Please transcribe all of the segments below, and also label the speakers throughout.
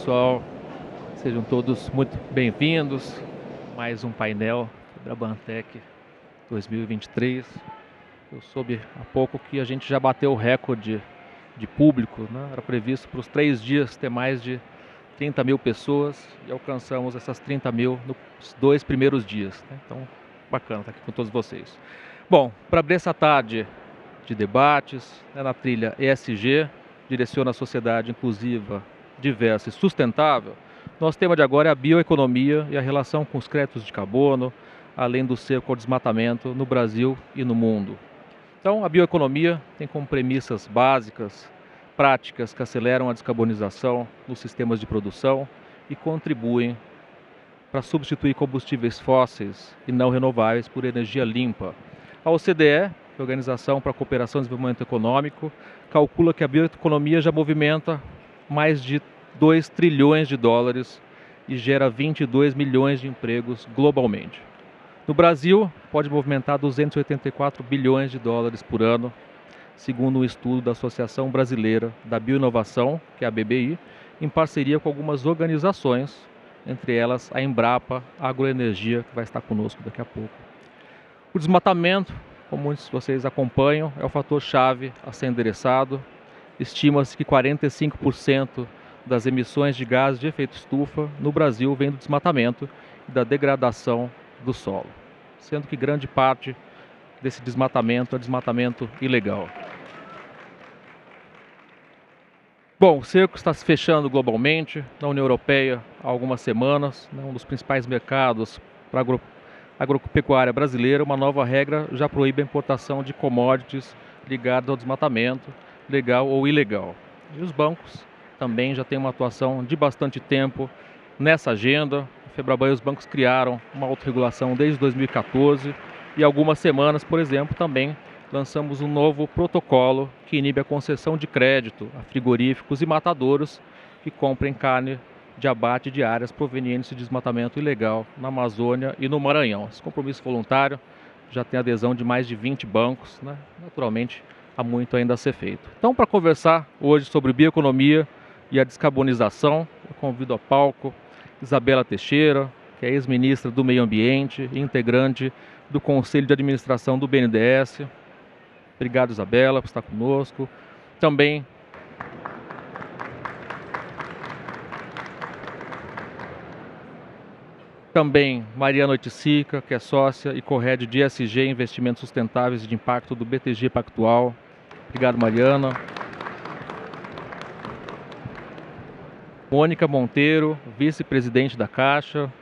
Speaker 1: pessoal, sejam todos muito bem-vindos. Mais um painel da Brabantec 2023. Eu soube há pouco que a gente já bateu o recorde de público, né? Era previsto para os 3 dias ter mais de 30 mil pessoas e alcançamos essas 30 mil nos 2 primeiros dias, né? Então, bacana estar aqui com todos vocês. Bom, para abrir essa tarde de debates, né, na trilha ESG, direciona a sociedade inclusiva, diversa e sustentável, nosso tema de agora é a bioeconomia e a relação com os créditos de carbono, além do cerco ao desmatamento no Brasil e no mundo. Então, a bioeconomia tem como premissas básicas, práticas que aceleram a descarbonização nos sistemas de produção e contribuem para substituir combustíveis fósseis e não renováveis por energia limpa. A OCDE, a Organização para a Cooperação e Desenvolvimento Econômico, calcula que a bioeconomia já movimenta mais de 2 trilhões de dólares e gera 22 milhões de empregos globalmente. No Brasil, pode movimentar 284 bilhões de dólares por ano, segundo um estudo da Associação Brasileira da Bioinovação, que é a BBI, em parceria com algumas organizações, entre elas a Embrapa Agroenergia, que vai estar conosco daqui a pouco. O desmatamento, como muitos de vocês acompanham, é o fator-chave a ser endereçado. Estima-se que 45% das emissões de gases de efeito estufa no Brasil vem do desmatamento e da degradação do solo, sendo que grande parte desse desmatamento é desmatamento ilegal. Bom, o cerco está se fechando globalmente, na União Europeia há algumas semanas, um dos principais mercados para a agropecuária brasileira, uma nova regra já proíbe a importação de commodities ligadas ao desmatamento, legal ou ilegal. E os bancos também já têm uma atuação de bastante tempo nessa agenda. A Febraban e os bancos criaram uma autorregulação desde 2014 e há algumas semanas, por exemplo, também lançamos um novo protocolo que inibe a concessão de crédito a frigoríficos e matadouros que comprem carne de abate de áreas provenientes de desmatamento ilegal na Amazônia e no Maranhão. Esse compromisso voluntário já tem adesão de mais de 20 bancos, né? Naturalmente, há muito ainda a ser feito. Então, para conversar hoje sobre bioeconomia e a descarbonização, eu convido a palco Isabela Teixeira, que é ex-ministra do Meio Ambiente e integrante do Conselho de Administração do BNDES. Obrigado, Isabela, por estar conosco. Também Mariana Oiticica, que é sócia e co-head de ESG, Investimentos Sustentáveis e de Impacto do BTG Pactual. Obrigado, Mariana. Mônica Monteiro, vice-presidente da Caixa.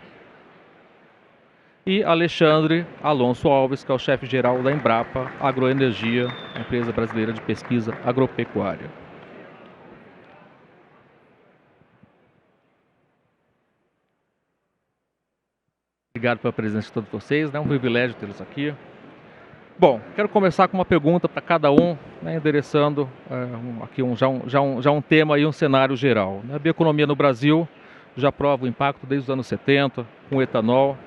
Speaker 1: E Alexandre Alonso Alves, que é o chefe-geral da Embrapa Agroenergia, empresa brasileira de pesquisa agropecuária. Obrigado pela presença de todos vocês, é um privilégio tê-los aqui. Bom, quero começar com uma pergunta para cada um, né, endereçando aqui já um tema e um cenário geral. A bioeconomia no Brasil já prova o impacto desde os anos 70, com o etanol,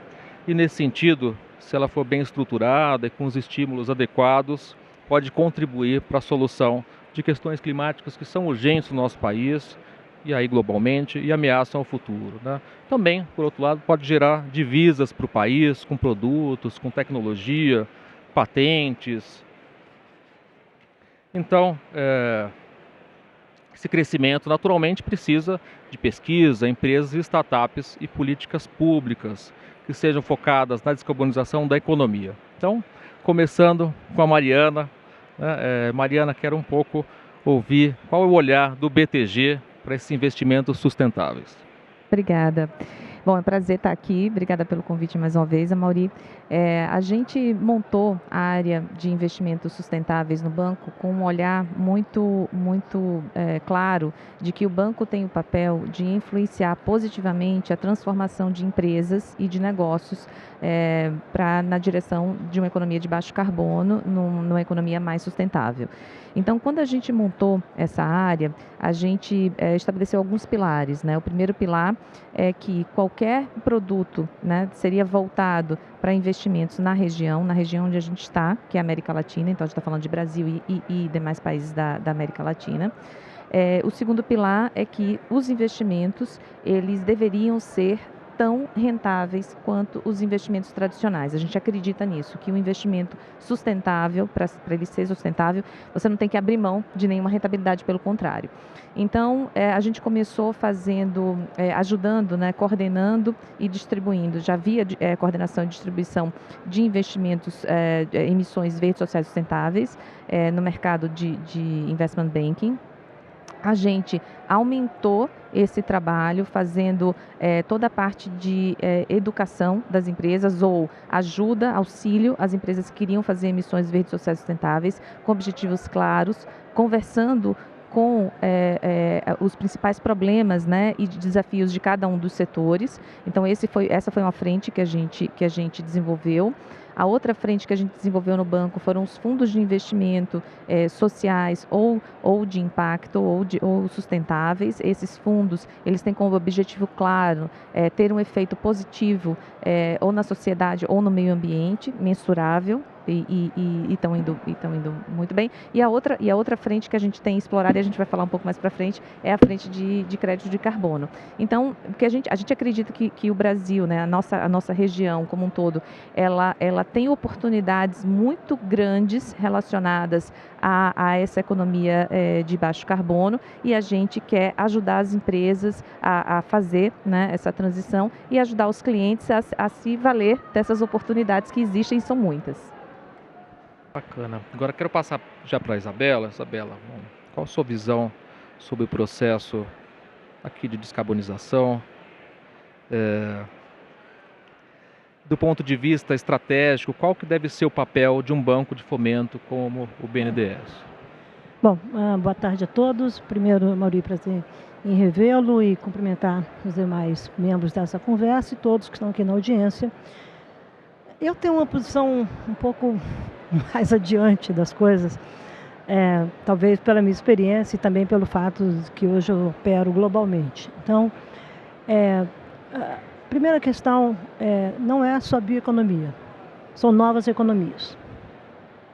Speaker 1: e nesse sentido, se ela for bem estruturada e com os estímulos adequados, pode contribuir para a solução de questões climáticas que são urgentes no nosso país, e aí globalmente, e ameaçam o futuro, né? Também, por outro lado, pode gerar divisas para o país, com produtos, com tecnologia, patentes. Então, esse crescimento naturalmente precisa de pesquisa, empresas e startups e políticas públicas que sejam focadas na descarbonização da economia. Então, começando com a Mariana. Mariana, quero um pouco ouvir qual é o olhar do BTG para esses investimentos sustentáveis.
Speaker 2: Obrigada. Bom, é um prazer estar aqui. Obrigada pelo convite mais uma vez, Amaury. A gente montou a área de investimentos sustentáveis no banco com um olhar muito claro de que o banco tem o papel de influenciar positivamente a transformação de empresas e de negócios na direção de uma economia de baixo carbono, numa economia mais sustentável. Então, quando a gente montou essa área, a gente estabeleceu alguns pilares, né? O primeiro pilar é que qualquer produto, né, seria voltado para investimentos na região onde a gente está, que é a América Latina. Então, a gente está falando de Brasil e demais países da América Latina. O segundo pilar é que os investimentos, eles deveriam ser tão rentáveis quanto os investimentos tradicionais. A gente acredita nisso, que o investimento sustentável, para ele ser sustentável, você não tem que abrir mão de nenhuma rentabilidade, pelo contrário. Então, a gente começou fazendo, ajudando, né, coordenando e distribuindo. Já havia coordenação e distribuição de investimentos, emissões verdes sociais sustentáveis no mercado de investment banking. A gente aumentou esse trabalho fazendo toda a parte de educação das empresas ou ajuda, auxílio às empresas que queriam fazer emissões verdes sociais sustentáveis com objetivos claros, conversando com os principais problemas, né, e desafios de cada um dos setores. Então essa foi uma frente que a gente desenvolveu. A outra frente que a gente desenvolveu no banco foram os fundos de investimento sociais ou de impacto ou sustentáveis. Esses fundos, eles têm como objetivo claro ter um efeito positivo ou na sociedade ou no meio ambiente, mensurável. E estão indo muito bem. E a outra frente que a gente tem explorado, e a gente vai falar um pouco mais para frente, é a frente de crédito de carbono. Então, porque a gente acredita que o Brasil, né, a nossa região como um todo, ela tem oportunidades muito grandes relacionadas a essa economia de baixo carbono, e a gente quer ajudar as empresas a fazer, né, essa transição e ajudar os clientes a se valer dessas oportunidades que existem, e são muitas.
Speaker 1: Bacana. Agora quero passar já para a Isabela. Isabela, qual a sua visão sobre o processo aqui de descarbonização? Do ponto de vista estratégico, qual que deve ser o papel de um banco de fomento como o BNDES?
Speaker 3: Bom, boa tarde a todos. Primeiro, Mauri, prazer em revê-lo e cumprimentar os demais membros dessa conversa e todos que estão aqui na audiência. Eu tenho uma posição um pouco mais adiante das coisas, talvez pela minha experiência e também pelo fato de que hoje eu opero globalmente. Então, a primeira questão não é só bioeconomia, são novas economias.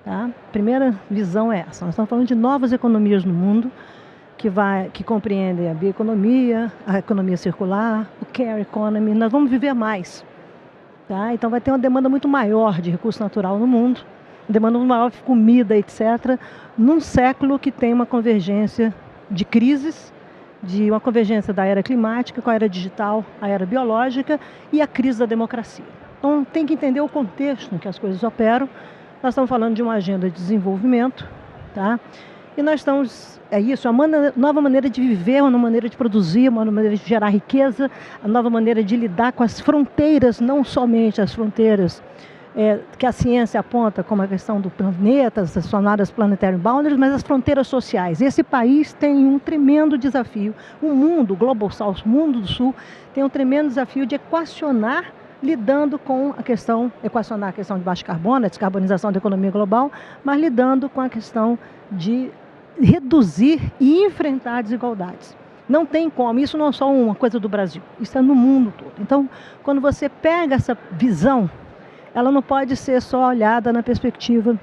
Speaker 3: Tá? Primeira visão é essa. Nós estamos falando de novas economias no mundo que compreendem a bioeconomia, a economia circular, o care economy. Nós vamos viver mais. Tá? Então vai ter uma demanda muito maior de recurso natural no mundo, demanda muito maior de comida, etc., num século que tem uma convergência de crises, de uma convergência da era climática com a era digital, a era biológica e a crise da democracia. Então tem que entender o contexto em que as coisas operam. Nós estamos falando de uma agenda de desenvolvimento, tá? E nós estamos, é uma nova maneira de viver, uma nova maneira de produzir, uma nova maneira de gerar riqueza, a nova maneira de lidar com as fronteiras, não somente as fronteiras que a ciência aponta como a questão do planeta, as chamadas planetary boundaries, mas as fronteiras sociais. Esse país tem um tremendo desafio, o mundo, o Global South, o mundo do Sul, tem um tremendo desafio de equacionar, lidando com equacionar a questão de baixo carbono, a descarbonização da economia global, mas lidando com a questão de reduzir e enfrentar desigualdades. Não tem como, isso não é só uma coisa do Brasil, isso é no mundo todo. Então, quando você pega essa visão, ela não pode ser só olhada na perspectiva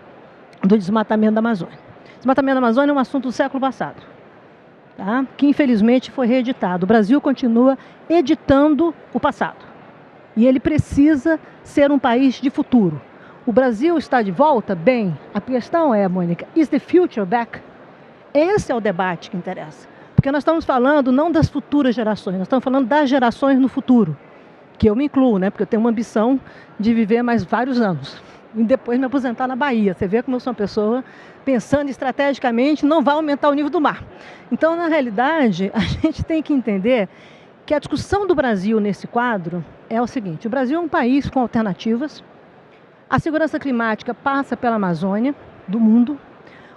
Speaker 3: do desmatamento da Amazônia. Desmatamento da Amazônia é um assunto do século passado, tá? Que infelizmente foi reeditado. O Brasil continua editando o passado e ele precisa ser um país de futuro. O Brasil está de volta? Bem, a questão é, Mônica, is the future back? Esse é o debate que interessa. Porque nós estamos falando não das futuras gerações, nós estamos falando das gerações no futuro. Que eu me incluo, né? Porque eu tenho uma ambição de viver mais vários anos. E depois me aposentar na Bahia. Você vê como eu sou uma pessoa pensando estrategicamente, não vai aumentar o nível do mar. Então, na realidade, a gente tem que entender que a discussão do Brasil nesse quadro é o seguinte: o Brasil é um país com alternativas. A segurança climática passa pela Amazônia, do mundo.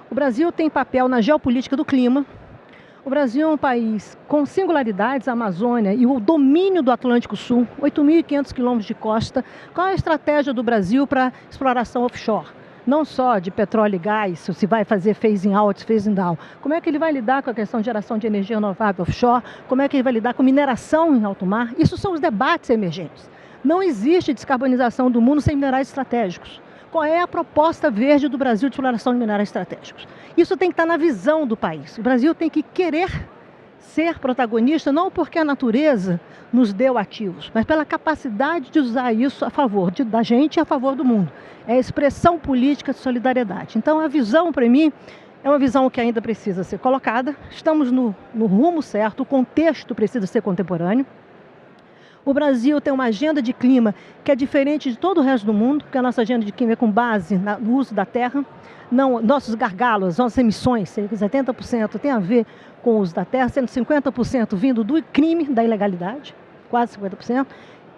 Speaker 3: O Brasil tem papel na geopolítica do clima. O Brasil é um país com singularidades, a Amazônia e o domínio do Atlântico Sul, 8.500 quilômetros de costa. Qual é a estratégia do Brasil para exploração offshore? Não só de petróleo e gás, se vai fazer phasing out, phasing down. Como é que ele vai lidar com a questão de geração de energia renovável offshore? Como é que ele vai lidar com mineração em alto mar? Isso são os debates emergentes. Não existe descarbonização do mundo sem minerais estratégicos. Qual é a proposta verde do Brasil de exploração de minerais estratégicos? Isso tem que estar na visão do país. O Brasil tem que querer ser protagonista, não porque a natureza nos deu ativos, mas pela capacidade de usar isso a favor da gente e a favor do mundo. É a expressão política de solidariedade. Então, a visão, para mim, é uma visão que ainda precisa ser colocada. Estamos no rumo certo, o contexto precisa ser contemporâneo. O Brasil tem uma agenda de clima que é diferente de todo o resto do mundo, porque a nossa agenda de clima é com base no uso da terra. Não, nossos gargalos, nossas emissões, 70% tem a ver com o uso da terra, sendo 50% vindo do crime, da ilegalidade, quase 50%.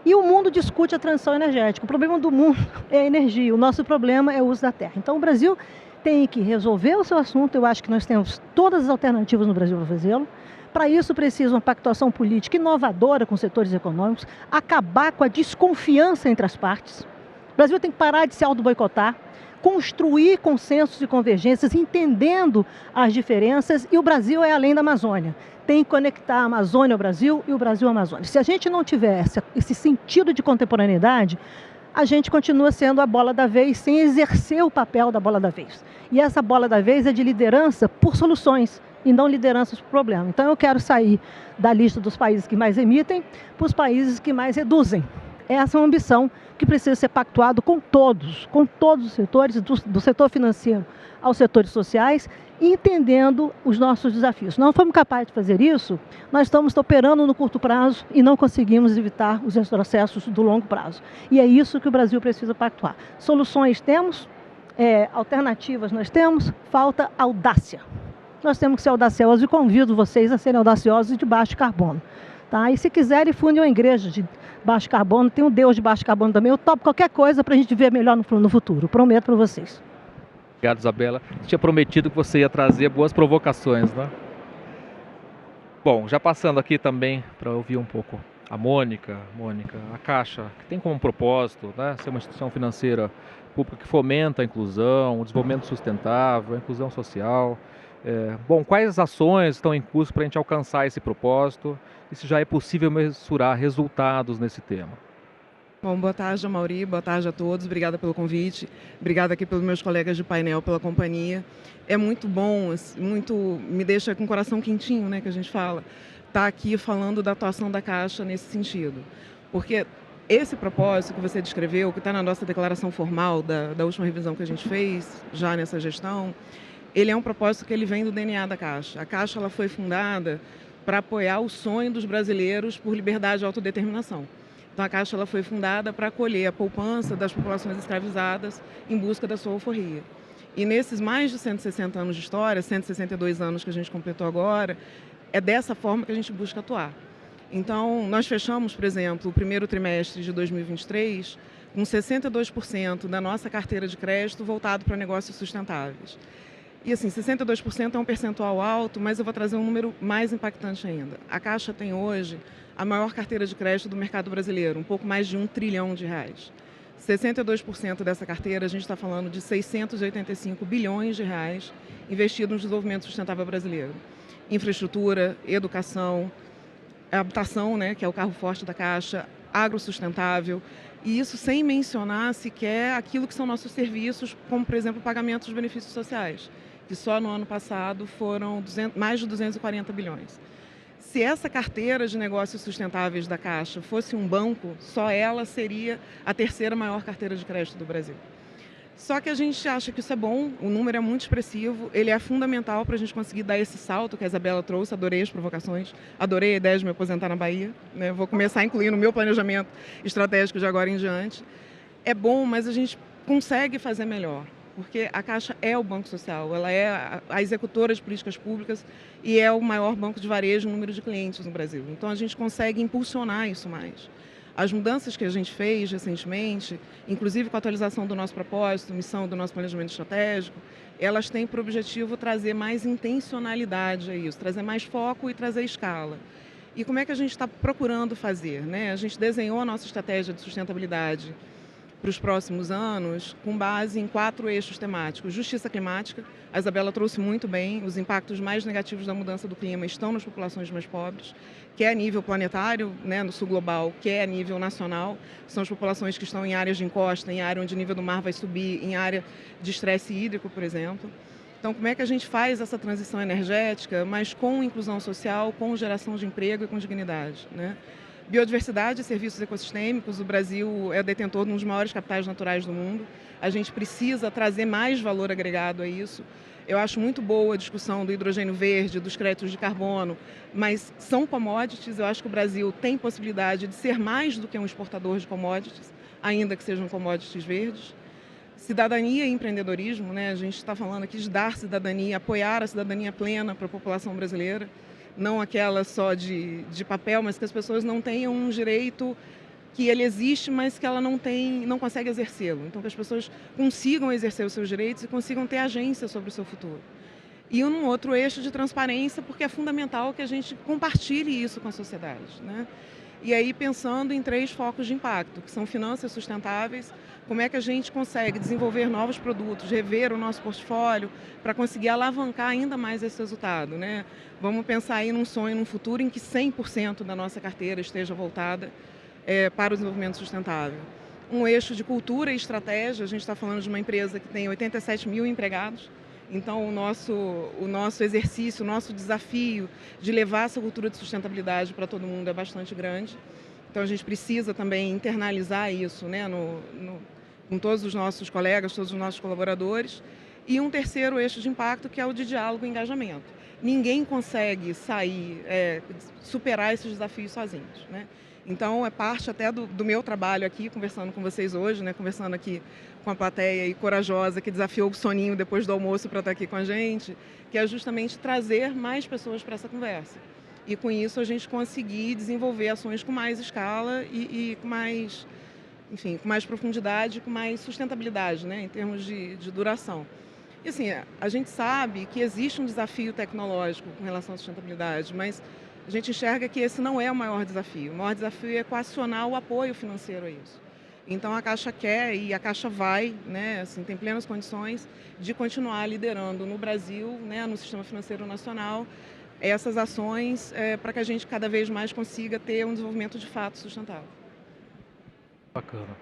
Speaker 3: E o mundo discute a transição energética. O problema do mundo é a energia, o nosso problema é o uso da terra. Então o Brasil tem que resolver o seu assunto. Eu acho que nós temos todas as alternativas no Brasil para fazê-lo. Para isso precisa uma pactuação política inovadora com setores econômicos, acabar com a desconfiança entre as partes. O Brasil tem que parar de se auto-boicotar, construir consensos e convergências, entendendo as diferenças, e o Brasil é além da Amazônia. Tem que conectar a Amazônia ao Brasil e o Brasil à Amazônia. Se a gente não tiver esse sentido de contemporaneidade, a gente continua sendo a bola da vez sem exercer o papel da bola da vez. E essa bola da vez é de liderança por soluções e não lideranças por problema. Então eu quero sair da lista dos países que mais emitem para os países que mais reduzem. Essa é uma ambição que precisa ser pactuado com todos os setores, do setor financeiro aos setores sociais, entendendo os nossos desafios. Se não formos capazes de fazer isso, nós estamos operando no curto prazo e não conseguimos evitar os retrocessos do longo prazo. E é isso que o Brasil precisa pactuar. Soluções temos, alternativas nós temos, falta audácia. Nós temos que ser audaciosos e convido vocês a serem audaciosos de baixo carbono. Tá? E se quiserem, fundem uma igreja de baixo carbono, tem um Deus de baixo carbono também. Eu topo qualquer coisa para a gente ver melhor no futuro. Prometo para vocês.
Speaker 1: Obrigado, Isabela. Você tinha prometido que você ia trazer boas provocações, né? Bom, já passando aqui também para ouvir um pouco a Mônica, a Caixa, que tem como propósito, né, ser uma instituição financeira pública que fomenta a inclusão, o desenvolvimento sustentável, a inclusão social. Bom, quais ações estão em curso para a gente alcançar esse propósito e se já é possível mensurar resultados nesse tema?
Speaker 4: Bom, boa tarde, Mauri, boa tarde a todos, obrigada pelo convite, obrigada aqui pelos meus colegas de painel, pela companhia. É muito bom, me deixa com o coração quentinho, né, que a gente fala, estar aqui falando da atuação da Caixa nesse sentido. Porque esse propósito que você descreveu, que está na nossa declaração formal da última revisão que a gente fez, já nessa gestão, ele é um propósito que ele vem do DNA da Caixa. A Caixa ela foi fundada para apoiar o sonho dos brasileiros por liberdade e autodeterminação. Então, a Caixa ela foi fundada para acolher a poupança das populações escravizadas em busca da sua alforria. E nesses mais de 160 anos de história, 162 anos que a gente completou agora, é dessa forma que a gente busca atuar. Então, nós fechamos, por exemplo, o primeiro trimestre de 2023 com 62% da nossa carteira de crédito voltado para negócios sustentáveis. E assim, 62% é um percentual alto, mas eu vou trazer um número mais impactante ainda. A Caixa tem hoje a maior carteira de crédito do mercado brasileiro, um pouco mais de R$1 trilhão. 62% dessa carteira, a gente está falando de 685 bilhões de reais investidos no desenvolvimento sustentável brasileiro. Infraestrutura, educação, habitação, né, que é o carro forte da Caixa, agrosustentável, e isso sem mencionar sequer aquilo que são nossos serviços, como, por exemplo, o pagamento dos benefícios sociais, que só no ano passado foram mais de 240 bilhões. Se essa carteira de negócios sustentáveis da Caixa fosse um banco, só ela seria a terceira maior carteira de crédito do Brasil. Só que a gente acha que isso é bom, o número é muito expressivo, ele é fundamental para a gente conseguir dar esse salto que a Isabela trouxe, adorei as provocações, adorei a ideia de me aposentar na Bahia, né? Vou começar a incluir no meu planejamento estratégico de agora em diante. É bom, mas a gente consegue fazer melhor, porque a Caixa é o banco social, ela é a executora de políticas públicas e é o maior banco de varejo em número de clientes no Brasil. Então a gente consegue impulsionar isso mais. As mudanças que a gente fez recentemente, inclusive com a atualização do nosso propósito, missão do nosso planejamento estratégico, elas têm por objetivo trazer mais intencionalidade a isso, trazer mais foco e trazer escala. E como é que a gente está procurando fazer, né? A gente desenhou a nossa estratégia de sustentabilidade para os próximos anos com base em 4 eixos temáticos. Justiça climática, a Isabela trouxe muito bem, os impactos mais negativos da mudança do clima estão nas populações mais pobres, que é a nível planetário, né, no sul global, que é a nível nacional, são as populações que estão em áreas de encosta, em área onde o nível do mar vai subir, em área de estresse hídrico, por exemplo. Então, como é que a gente faz essa transição energética, mas com inclusão social, com geração de emprego e com dignidade, né? Biodiversidade e serviços ecossistêmicos, o Brasil é detentor de um dos maiores capitais naturais do mundo. A gente precisa trazer mais valor agregado a isso. Eu acho muito boa a discussão do hidrogênio verde, dos créditos de carbono, mas são commodities. Eu acho que o Brasil tem possibilidade de ser mais do que um exportador de commodities, ainda que sejam commodities verdes. Cidadania e empreendedorismo, né? A gente está falando aqui de dar cidadania, apoiar a cidadania plena para a população brasileira. Não aquela só de papel, mas que as pessoas não tenham um direito que ele existe, mas que ela não consegue exercê-lo. Então, que as pessoas consigam exercer os seus direitos e consigam ter agência sobre o seu futuro. E um outro eixo de transparência, porque é fundamental que a gente compartilhe isso com a sociedade, né? E aí pensando em 3 focos de impacto, que são finanças sustentáveis, como é que a gente consegue desenvolver novos produtos, rever o nosso portfólio para conseguir alavancar ainda mais esse resultado, né? Vamos pensar aí num sonho, num futuro em que 100% da nossa carteira esteja voltada para o desenvolvimento sustentável. Um eixo de cultura e estratégia, a gente está falando de uma empresa que tem 87 mil empregados, então o nosso exercício, o nosso desafio de levar essa cultura de sustentabilidade para todo mundo é bastante grande. Então a gente precisa também internalizar isso, né, com todos os nossos colegas, todos os nossos colaboradores. E um terceiro eixo de impacto, que é o de diálogo e engajamento. Ninguém consegue superar esses desafios sozinhos, né? Então, é parte até do meu trabalho aqui, conversando com vocês hoje, né, conversando aqui com a plateia e corajosa que desafiou o soninho depois do almoço para estar aqui com a gente, que é justamente trazer mais pessoas para essa conversa. E com isso a gente conseguir desenvolver ações com mais escala e com mais, enfim, com mais profundidade, com mais sustentabilidade, né, em termos de duração. E assim, a gente sabe que existe um desafio tecnológico com relação à sustentabilidade, mas a gente enxerga que esse não é o maior desafio. O maior desafio é equacionar o apoio financeiro a isso. Então a Caixa quer e a Caixa vai, né, assim, tem plenas condições de continuar liderando no Brasil, né, no sistema financeiro nacional, essas ações para que a gente cada vez mais consiga ter um desenvolvimento de fato sustentável.
Speaker 1: Bacana.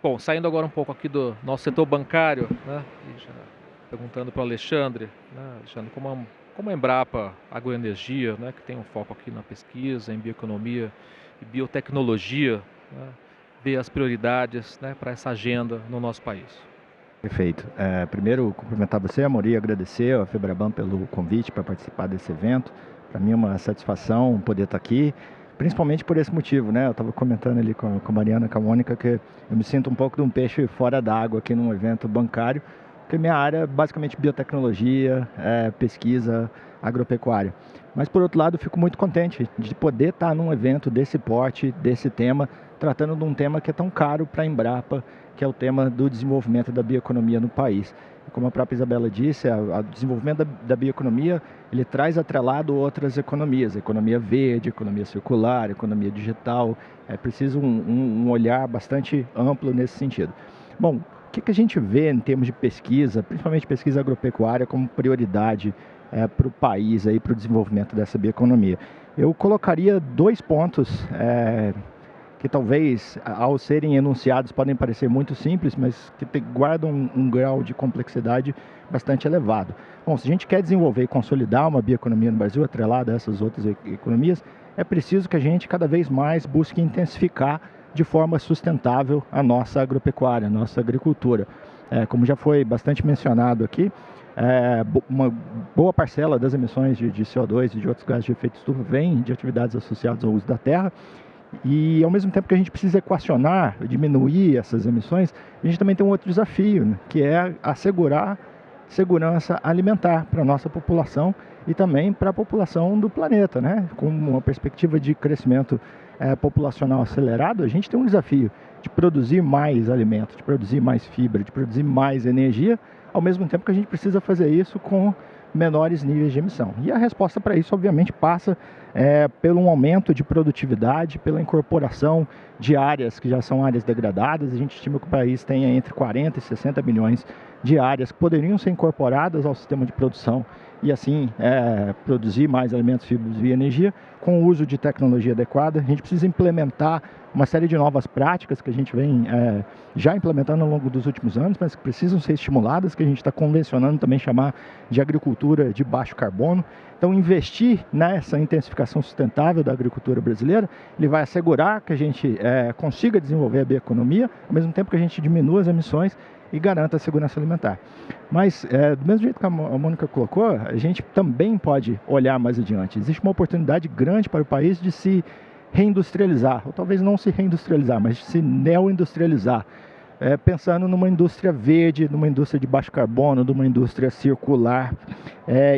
Speaker 1: Bom, saindo agora um pouco aqui do nosso setor bancário, né, e já perguntando para o Alexandre, né, Alexandre, como a Embrapa Agroenergia, né, que tem um foco aqui na pesquisa, em bioeconomia e biotecnologia, né, vê as prioridades, né, para essa agenda no nosso país.
Speaker 5: Perfeito. Primeiro, cumprimentar você, Amaury, e agradecer à FEBRABAN pelo convite para participar desse evento. Para mim é uma satisfação poder estar aqui, principalmente por esse motivo, né? Eu estava comentando ali com a Mariana, com a Mônica, que eu me sinto um pouco de um peixe fora d'água aqui num evento bancário, porque minha área é basicamente biotecnologia, pesquisa agropecuária. Mas, por outro lado, eu fico muito contente de poder estar num evento desse porte, desse tema, tratando de um tema que é tão caro para a Embrapa, que é o tema do desenvolvimento da bioeconomia no país. Como a própria Isabela disse, o desenvolvimento da bioeconomia, ele traz atrelado outras economias, economia verde, economia circular, economia digital. É preciso um olhar bastante amplo nesse sentido. Bom, o que a gente vê em termos de pesquisa, principalmente pesquisa agropecuária, como prioridade para o país, para o desenvolvimento dessa bioeconomia? Eu colocaria 2 pontos que talvez, ao serem enunciados, podem parecer muito simples, mas que guardam um grau de complexidade bastante elevado. Bom, se a gente quer desenvolver e consolidar uma bioeconomia no Brasil, atrelada a essas outras economias, é preciso que a gente cada vez mais busque intensificar de forma sustentável a nossa agropecuária, a nossa agricultura. Como já foi bastante mencionado aqui, uma boa parcela das emissões de CO2 e de outros gases de efeito estufa vem de atividades associadas ao uso da terra. E ao mesmo tempo que a gente precisa equacionar, diminuir essas emissões, a gente também tem um outro desafio, né, que é assegurar segurança alimentar para a nossa população e também para a população do planeta, né? Com uma perspectiva de crescimento populacional acelerado, a gente tem um desafio de produzir mais alimento, de produzir mais fibra, de produzir mais energia, ao mesmo tempo que a gente precisa fazer isso com menores níveis de emissão. E a resposta para isso, obviamente, passa pelo aumento de produtividade, pela incorporação de áreas que já são áreas degradadas. A gente estima que o país tenha entre 40 e 60 milhões de áreas que poderiam ser incorporadas ao sistema de produção e assim produzir mais alimentos, fibras e energia com o uso de tecnologia adequada. A gente precisa implementar uma série de novas práticas que a gente vem já implementando ao longo dos últimos anos, mas que precisam ser estimuladas, que a gente está convencionando também chamar de agricultura de baixo carbono. Então, investir nessa intensificação sustentável da agricultura brasileira, ele vai assegurar que a gente consiga desenvolver a bioeconomia, ao mesmo tempo que a gente diminua as emissões e garanta a segurança alimentar. Mas, do mesmo jeito que a Mônica colocou, a gente também pode olhar mais adiante. Existe uma oportunidade grande para o país de se reindustrializar, ou talvez não se reindustrializar, mas de se neoindustrializar, pensando numa indústria verde, numa indústria de baixo carbono, numa indústria circular,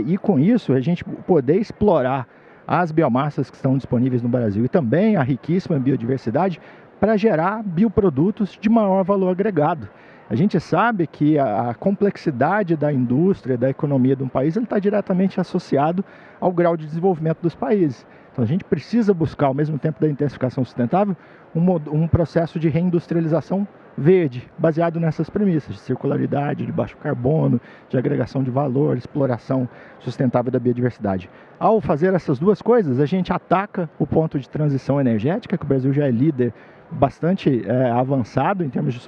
Speaker 5: e com isso a gente poder explorar as biomassas que estão disponíveis no Brasil e também a riquíssima biodiversidade para gerar bioprodutos de maior valor agregado. A gente sabe que a complexidade da indústria, da economia de um país, ele está diretamente associado ao grau de desenvolvimento dos países. Então a gente precisa buscar, ao mesmo tempo da intensificação sustentável, um processo de reindustrialização verde, baseado nessas premissas de circularidade, de baixo carbono, de agregação de valor, exploração sustentável da biodiversidade. Ao fazer essas duas coisas, a gente ataca o ponto de transição energética, que o Brasil já é líder bastante avançado em termos de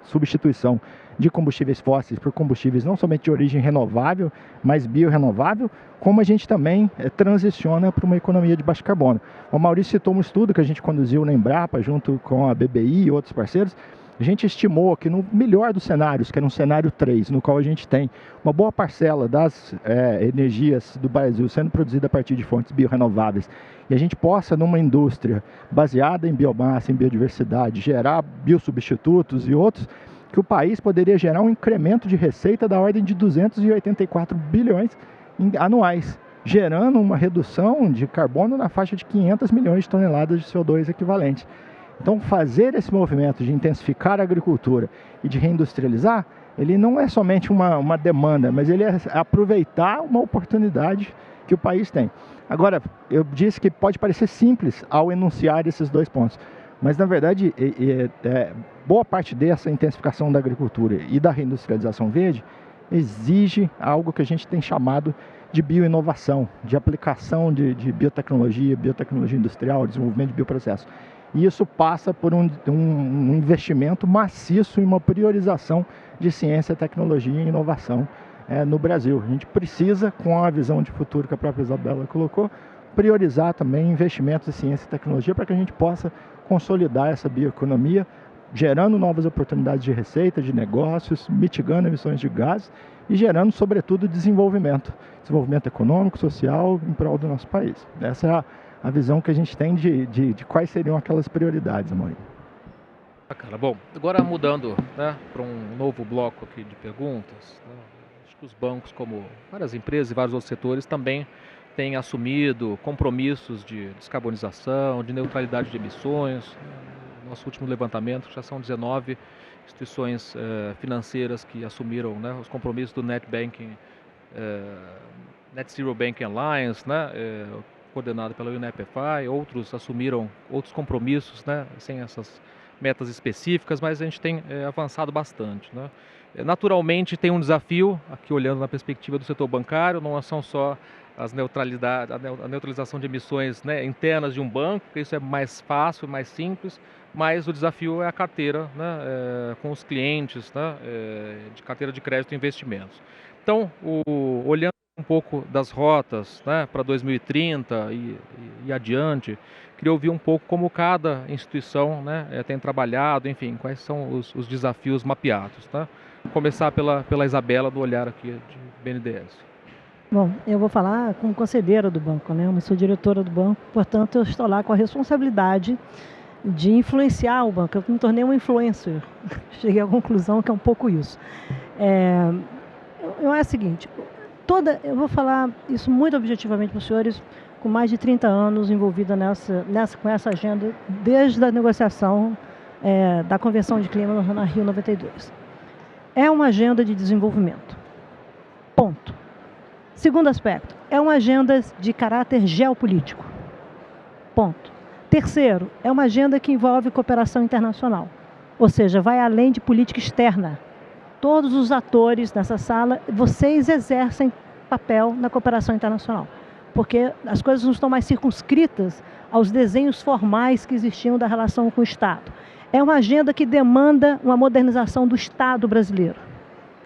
Speaker 5: substituição de combustíveis fósseis por combustíveis não somente de origem renovável, mas biorrenovável, como a gente também transiciona para uma economia de baixo carbono. O Maurício citou um estudo que a gente conduziu na Embrapa, junto com a BBI e outros parceiros. A gente estimou que no melhor dos cenários, que era um cenário 3, no qual a gente tem uma boa parcela das energias do Brasil sendo produzida a partir de fontes biorrenováveis, e a gente possa, numa indústria baseada em biomassa, em biodiversidade, gerar biosubstitutos e outros, que o país poderia gerar um incremento de receita da ordem de 284 bilhões anuais, gerando uma redução de carbono na faixa de 500 milhões de toneladas de CO2 equivalente. Então, fazer esse movimento de intensificar a agricultura e de reindustrializar, ele não é somente uma demanda, mas ele é aproveitar uma oportunidade que o país tem. Agora, eu disse que pode parecer simples ao enunciar esses dois pontos, mas, na verdade, boa parte dessa intensificação da agricultura e da reindustrialização verde exige algo que a gente tem chamado de bioinovação, de aplicação de biotecnologia industrial, desenvolvimento de bioprocessos. E isso passa por um investimento maciço em uma priorização de ciência, tecnologia e inovação no Brasil. A gente precisa, com a visão de futuro que a própria Isabela colocou, priorizar também investimentos em ciência e tecnologia para que a gente possa consolidar essa bioeconomia, gerando novas oportunidades de receita, de negócios, mitigando emissões de gases e gerando, sobretudo, desenvolvimento econômico, social, em prol do nosso país. Essa é a visão que a gente tem de quais seriam aquelas prioridades, Amorim.
Speaker 1: Bacana. Bom, agora mudando para um novo bloco aqui de perguntas, acho que os bancos, como várias empresas e vários outros setores, também têm assumido compromissos de descarbonização, de neutralidade de emissões. Nosso último levantamento, já são 19 instituições financeiras que assumiram os compromissos do Net Zero Banking Alliance, coordenado pela UNEP-FI. Outros assumiram outros compromissos, sem essas metas específicas, mas a gente tem avançado bastante. Naturalmente tem um desafio, aqui olhando na perspectiva do setor bancário, não são só a neutralização de emissões internas de um banco, porque isso é mais fácil, mais simples, mas o desafio é a carteira com os clientes, de carteira de crédito e investimentos. Então, olhando um pouco das rotas para 2030 e adiante, queria ouvir um pouco como cada instituição tem trabalhado, enfim, quais são os desafios mapeados. Começar pela Isabela, do olhar aqui de BNDES.
Speaker 3: Bom, eu vou falar como conselheira do banco, Eu sou diretora do banco, portanto eu estou lá com a responsabilidade de influenciar o banco. Eu me tornei uma influencer. Cheguei à conclusão que é um pouco isso. É o seguinte, eu vou falar isso muito objetivamente para os senhores, com mais de 30 anos envolvida com essa agenda, desde a negociação da Convenção de Clima na Rio 92. É uma agenda de desenvolvimento. Ponto. Segundo aspecto, é uma agenda de caráter geopolítico. Ponto. Terceiro, é uma agenda que envolve cooperação internacional, ou seja, vai além de política externa. Todos os atores nessa sala, vocês exercem papel na cooperação internacional, porque as coisas não estão mais circunscritas aos desenhos formais que existiam da relação com o Estado. É uma agenda que demanda uma modernização do Estado brasileiro,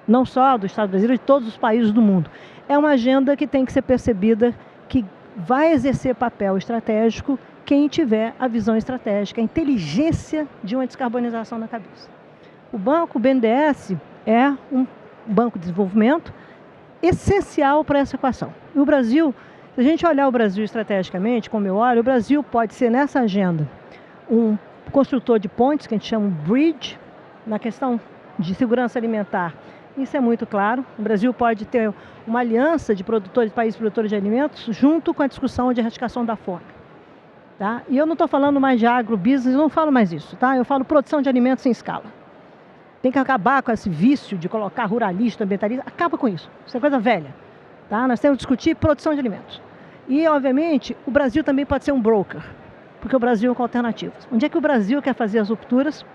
Speaker 3: não só do Estado brasileiro, de todos os países do mundo. É uma agenda que tem que ser percebida que vai exercer papel estratégico quem tiver a visão estratégica, a inteligência de uma descarbonização na cabeça. O banco, o BNDES, é um banco de desenvolvimento essencial para essa equação. E o Brasil, se a gente olhar o Brasil estrategicamente, como eu olho, o Brasil pode ser nessa agenda um construtor de pontes, que a gente chama de bridge, na questão de segurança alimentar. Isso é muito claro. O Brasil pode ter uma aliança de produtores, países produtores de alimentos, junto com a discussão de erradicação da fome. Tá? E eu não estou falando mais de agrobusiness, eu não falo mais isso, tá? Eu falo produção de alimentos em escala. Tem que acabar com esse vício de colocar ruralista, ambientalista, acaba com isso, isso é coisa velha. Tá? Nós temos que discutir produção de alimentos. E, obviamente, o Brasil também pode ser um broker, porque o Brasil é com alternativas. Onde é que o Brasil quer fazer as rupturas?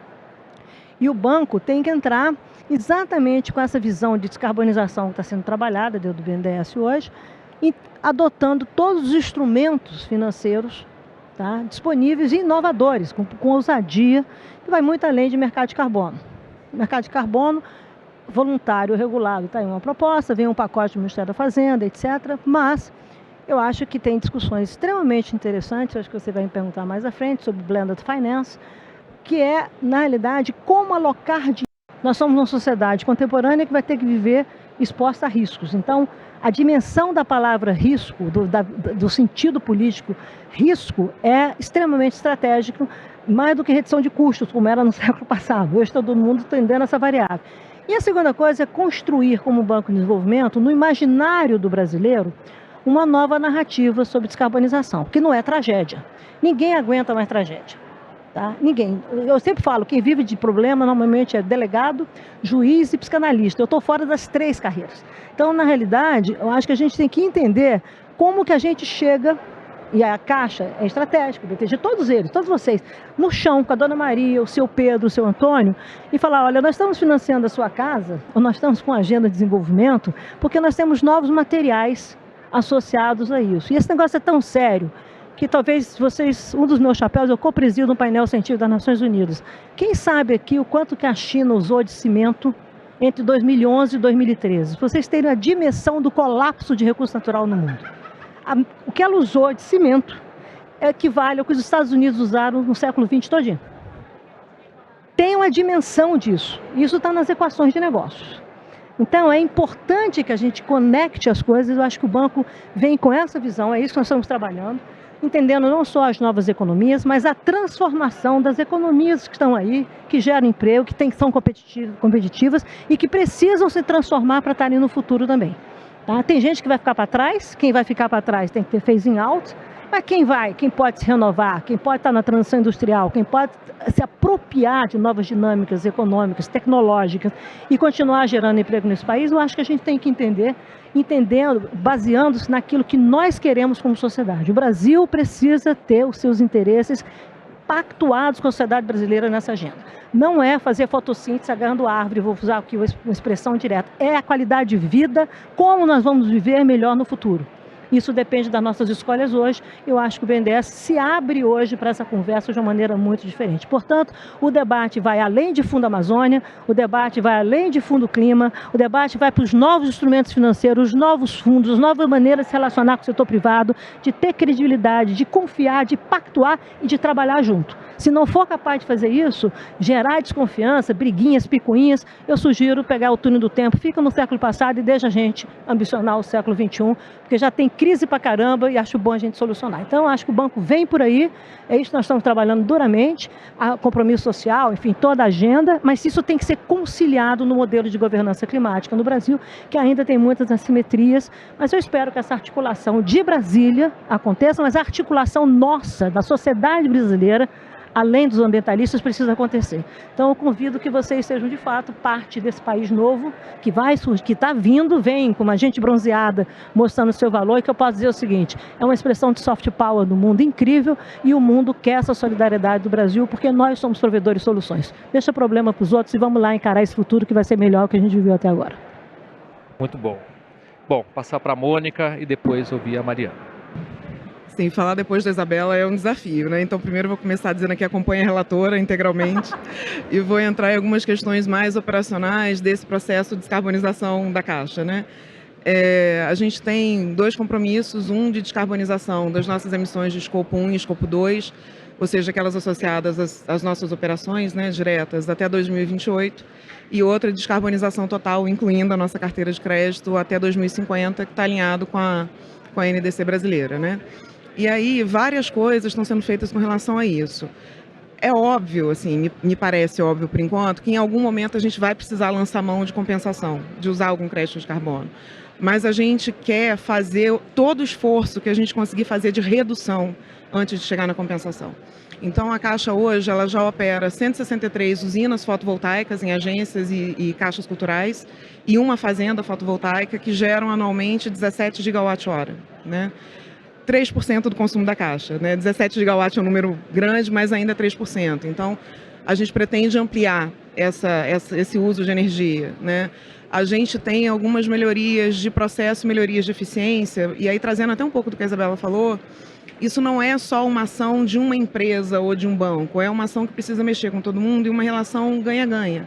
Speaker 3: E o banco tem que entrar exatamente com essa visão de descarbonização que está sendo trabalhada dentro do BNDES hoje, e adotando todos os instrumentos financeiros, tá, disponíveis e inovadores, com ousadia, que vai muito além de mercado de carbono. Mercado de carbono voluntário, regulado, está aí uma proposta, vem um pacote do Ministério da Fazenda, etc. Mas eu acho que tem discussões extremamente interessantes, acho que você vai me perguntar mais à frente, sobre Blended Finance, que é, na realidade, como alocar dinheiro. Nós somos uma sociedade contemporânea que vai ter que viver exposta a riscos. Então, a dimensão da palavra risco, do sentido político, risco, é extremamente estratégico, mais do que redução de custos, como era no século passado. Hoje todo mundo entendendo essa variável. E a segunda coisa é construir, como Banco de Desenvolvimento, no imaginário do brasileiro, uma nova narrativa sobre descarbonização, que não é tragédia. Ninguém aguenta mais tragédia. Tá? Ninguém. Eu sempre falo, quem vive de problema normalmente é delegado, juiz e psicanalista. Eu estou fora das três carreiras. Então, na realidade, eu acho que a gente tem que entender como que a gente chega, e a Caixa é estratégica, o BTG, todos eles, todos vocês, no chão, com a Dona Maria, o seu Pedro, o seu Antônio, e falar, olha, nós estamos financiando a sua casa, ou nós estamos com agenda de desenvolvimento, porque nós temos novos materiais associados a isso. E esse negócio é tão sério, que talvez vocês, um dos meus chapéus, eu co-presido um painel científico das Nações Unidas. Quem sabe aqui o quanto que a China usou de cimento entre 2011 e 2013? Vocês terem a dimensão do colapso de recurso natural no mundo. O que ela usou de cimento equivale ao que os Estados Unidos usaram no século XX todinho. Tem uma dimensão disso. Isso está nas equações de negócios. Então, é importante que a gente conecte as coisas. Eu acho que o banco vem com essa visão, é isso que nós estamos trabalhando, entendendo não só as novas economias, mas a transformação das economias que estão aí, que geram emprego, que são competitivas e que precisam se transformar para estarem no futuro também. Tá? Tem gente que vai ficar para trás, quem vai ficar para trás tem que ter phasing out, mas quem pode se renovar, quem pode estar na transição industrial, quem pode se apropriar de novas dinâmicas econômicas, tecnológicas e continuar gerando emprego nesse país, eu acho que a gente tem que entendendo, baseando-se naquilo que nós queremos como sociedade. O Brasil precisa ter os seus interesses pactuados com a sociedade brasileira nessa agenda. Não é fazer fotossíntese agarrando árvore, vou usar aqui uma expressão direta, é a qualidade de vida, como nós vamos viver melhor no futuro. Isso depende das nossas escolhas hoje. Eu acho que o BNDES se abre hoje para essa conversa de uma maneira muito diferente. Portanto, o debate vai além de Fundo Amazônia, o debate vai além de Fundo Clima, o debate vai para os novos instrumentos financeiros, os novos fundos, as novas maneiras de se relacionar com o setor privado, de ter credibilidade, de confiar, de pactuar e de trabalhar junto. Se não for capaz de fazer isso, gerar desconfiança, briguinhas, picuinhas, eu sugiro pegar o túnel do tempo, fica no século passado e deixa a gente ambicionar o século XXI, porque já tem crise pra caramba e acho bom a gente solucionar. Então, acho que o banco vem por aí, é isso que nós estamos trabalhando duramente, a compromisso social, enfim, toda a agenda, mas isso tem que ser conciliado no modelo de governança climática no Brasil, que ainda tem muitas assimetrias, mas eu espero que essa articulação de Brasília aconteça, mas a articulação nossa, da sociedade brasileira, além dos ambientalistas, precisa acontecer. Então, eu convido que vocês sejam, de fato, parte desse país novo, que vai surgir, que está vindo, vem com uma gente bronzeada, mostrando o seu valor, e que eu posso dizer o seguinte, é uma expressão de soft power no mundo incrível, e o mundo quer essa solidariedade do Brasil, porque nós somos provedores de soluções. Deixa problema para os outros e vamos lá encarar esse futuro que vai ser melhor que a gente viveu até agora.
Speaker 1: Muito bom. Bom, passar para a Mônica e depois ouvir a Mariana.
Speaker 4: Sim, falar depois da Isabela é um desafio, né? Então, primeiro eu vou começar dizendo que acompanho a relatora integralmente e vou entrar em algumas questões mais operacionais desse processo de descarbonização da Caixa, né? A gente tem 2 compromissos, um de descarbonização das nossas emissões de escopo 1 e escopo 2, ou seja, aquelas associadas às nossas operações, né, diretas, até 2028, e outra de descarbonização total, incluindo a nossa carteira de crédito até 2050, que está alinhado com a NDC brasileira, né? E aí, várias coisas estão sendo feitas com relação a isso. É óbvio, assim, me parece óbvio por enquanto, que em algum momento a gente vai precisar lançar mão de compensação, de usar algum crédito de carbono. Mas a gente quer fazer todo o esforço que a gente conseguir fazer de redução antes de chegar na compensação. Então, a Caixa hoje ela já opera 163 usinas fotovoltaicas em agências e caixas culturais e uma fazenda fotovoltaica que geram anualmente 17 gigawatt-hora, né? 3% do consumo da Caixa, né? 17 gigawatts é um número grande, mas ainda 3%. Então, a gente pretende ampliar esse uso de energia, né? A gente tem algumas melhorias de processo, melhorias de eficiência, e aí trazendo até um pouco do que a Isabela falou, isso não é só uma ação de uma empresa ou de um banco, é uma ação que precisa mexer com todo mundo e uma relação ganha-ganha.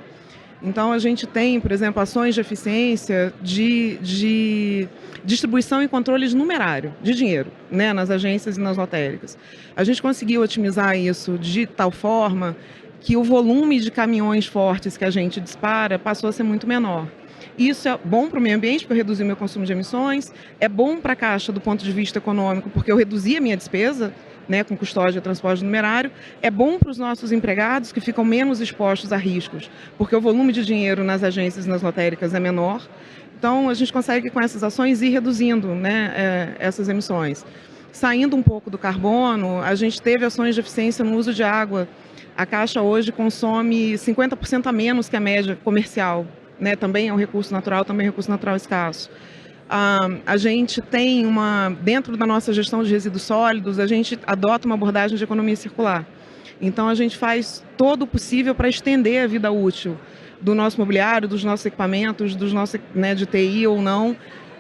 Speaker 4: Então, a gente tem, por exemplo, ações de eficiência de distribuição e controle de numerário de dinheiro, né, nas agências e nas lotéricas. A gente conseguiu otimizar isso de tal forma que o volume de caminhões fortes que a gente dispara passou a ser muito menor. Isso é bom para o meio ambiente, porque eu reduzi o meu consumo de emissões, é bom para a Caixa do ponto de vista econômico, porque eu reduzi a minha despesa, né, com custódia e transporte numerário, é bom para os nossos empregados que ficam menos expostos a riscos, porque o volume de dinheiro nas agências e nas lotéricas é menor. Então, a gente consegue, com essas ações, ir reduzindo, né, essas emissões. Saindo um pouco do carbono, a gente teve ações de eficiência no uso de água. A Caixa hoje consome 50% a menos que a média comercial, né? Também é um recurso natural, também é um recurso natural escasso. A gente tem dentro da nossa gestão de resíduos sólidos, a gente adota uma abordagem de economia circular. Então, a gente faz todo o possível para estender a vida útil do nosso mobiliário, dos nossos equipamentos, dos nossos, né, de TI ou não,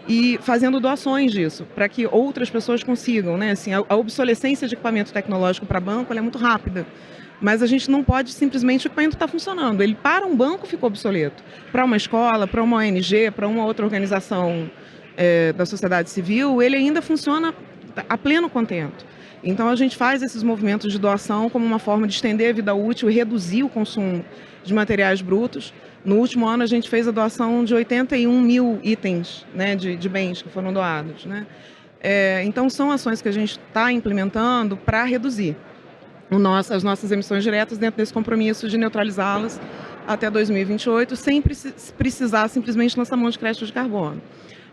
Speaker 4: e fazendo doações disso, para que outras pessoas consigam, né? Assim, a obsolescência de equipamento tecnológico para banco ela é muito rápida. Mas a gente não pode simplesmente, o equipamento está funcionando. Ele para um banco ficou obsoleto. Para uma escola, para uma ONG, para uma outra organização da sociedade civil, ele ainda funciona a pleno contento. Então, a gente faz esses movimentos de doação como uma forma de estender a vida útil e reduzir o consumo de materiais brutos. No último ano, a gente fez a doação de 81 mil itens, né, de bens que foram doados, né? Então, são ações que a gente está implementando para reduzir as nossas emissões diretas dentro desse compromisso de neutralizá-las até 2028, sem precisar simplesmente lançar mão de crédito de carbono.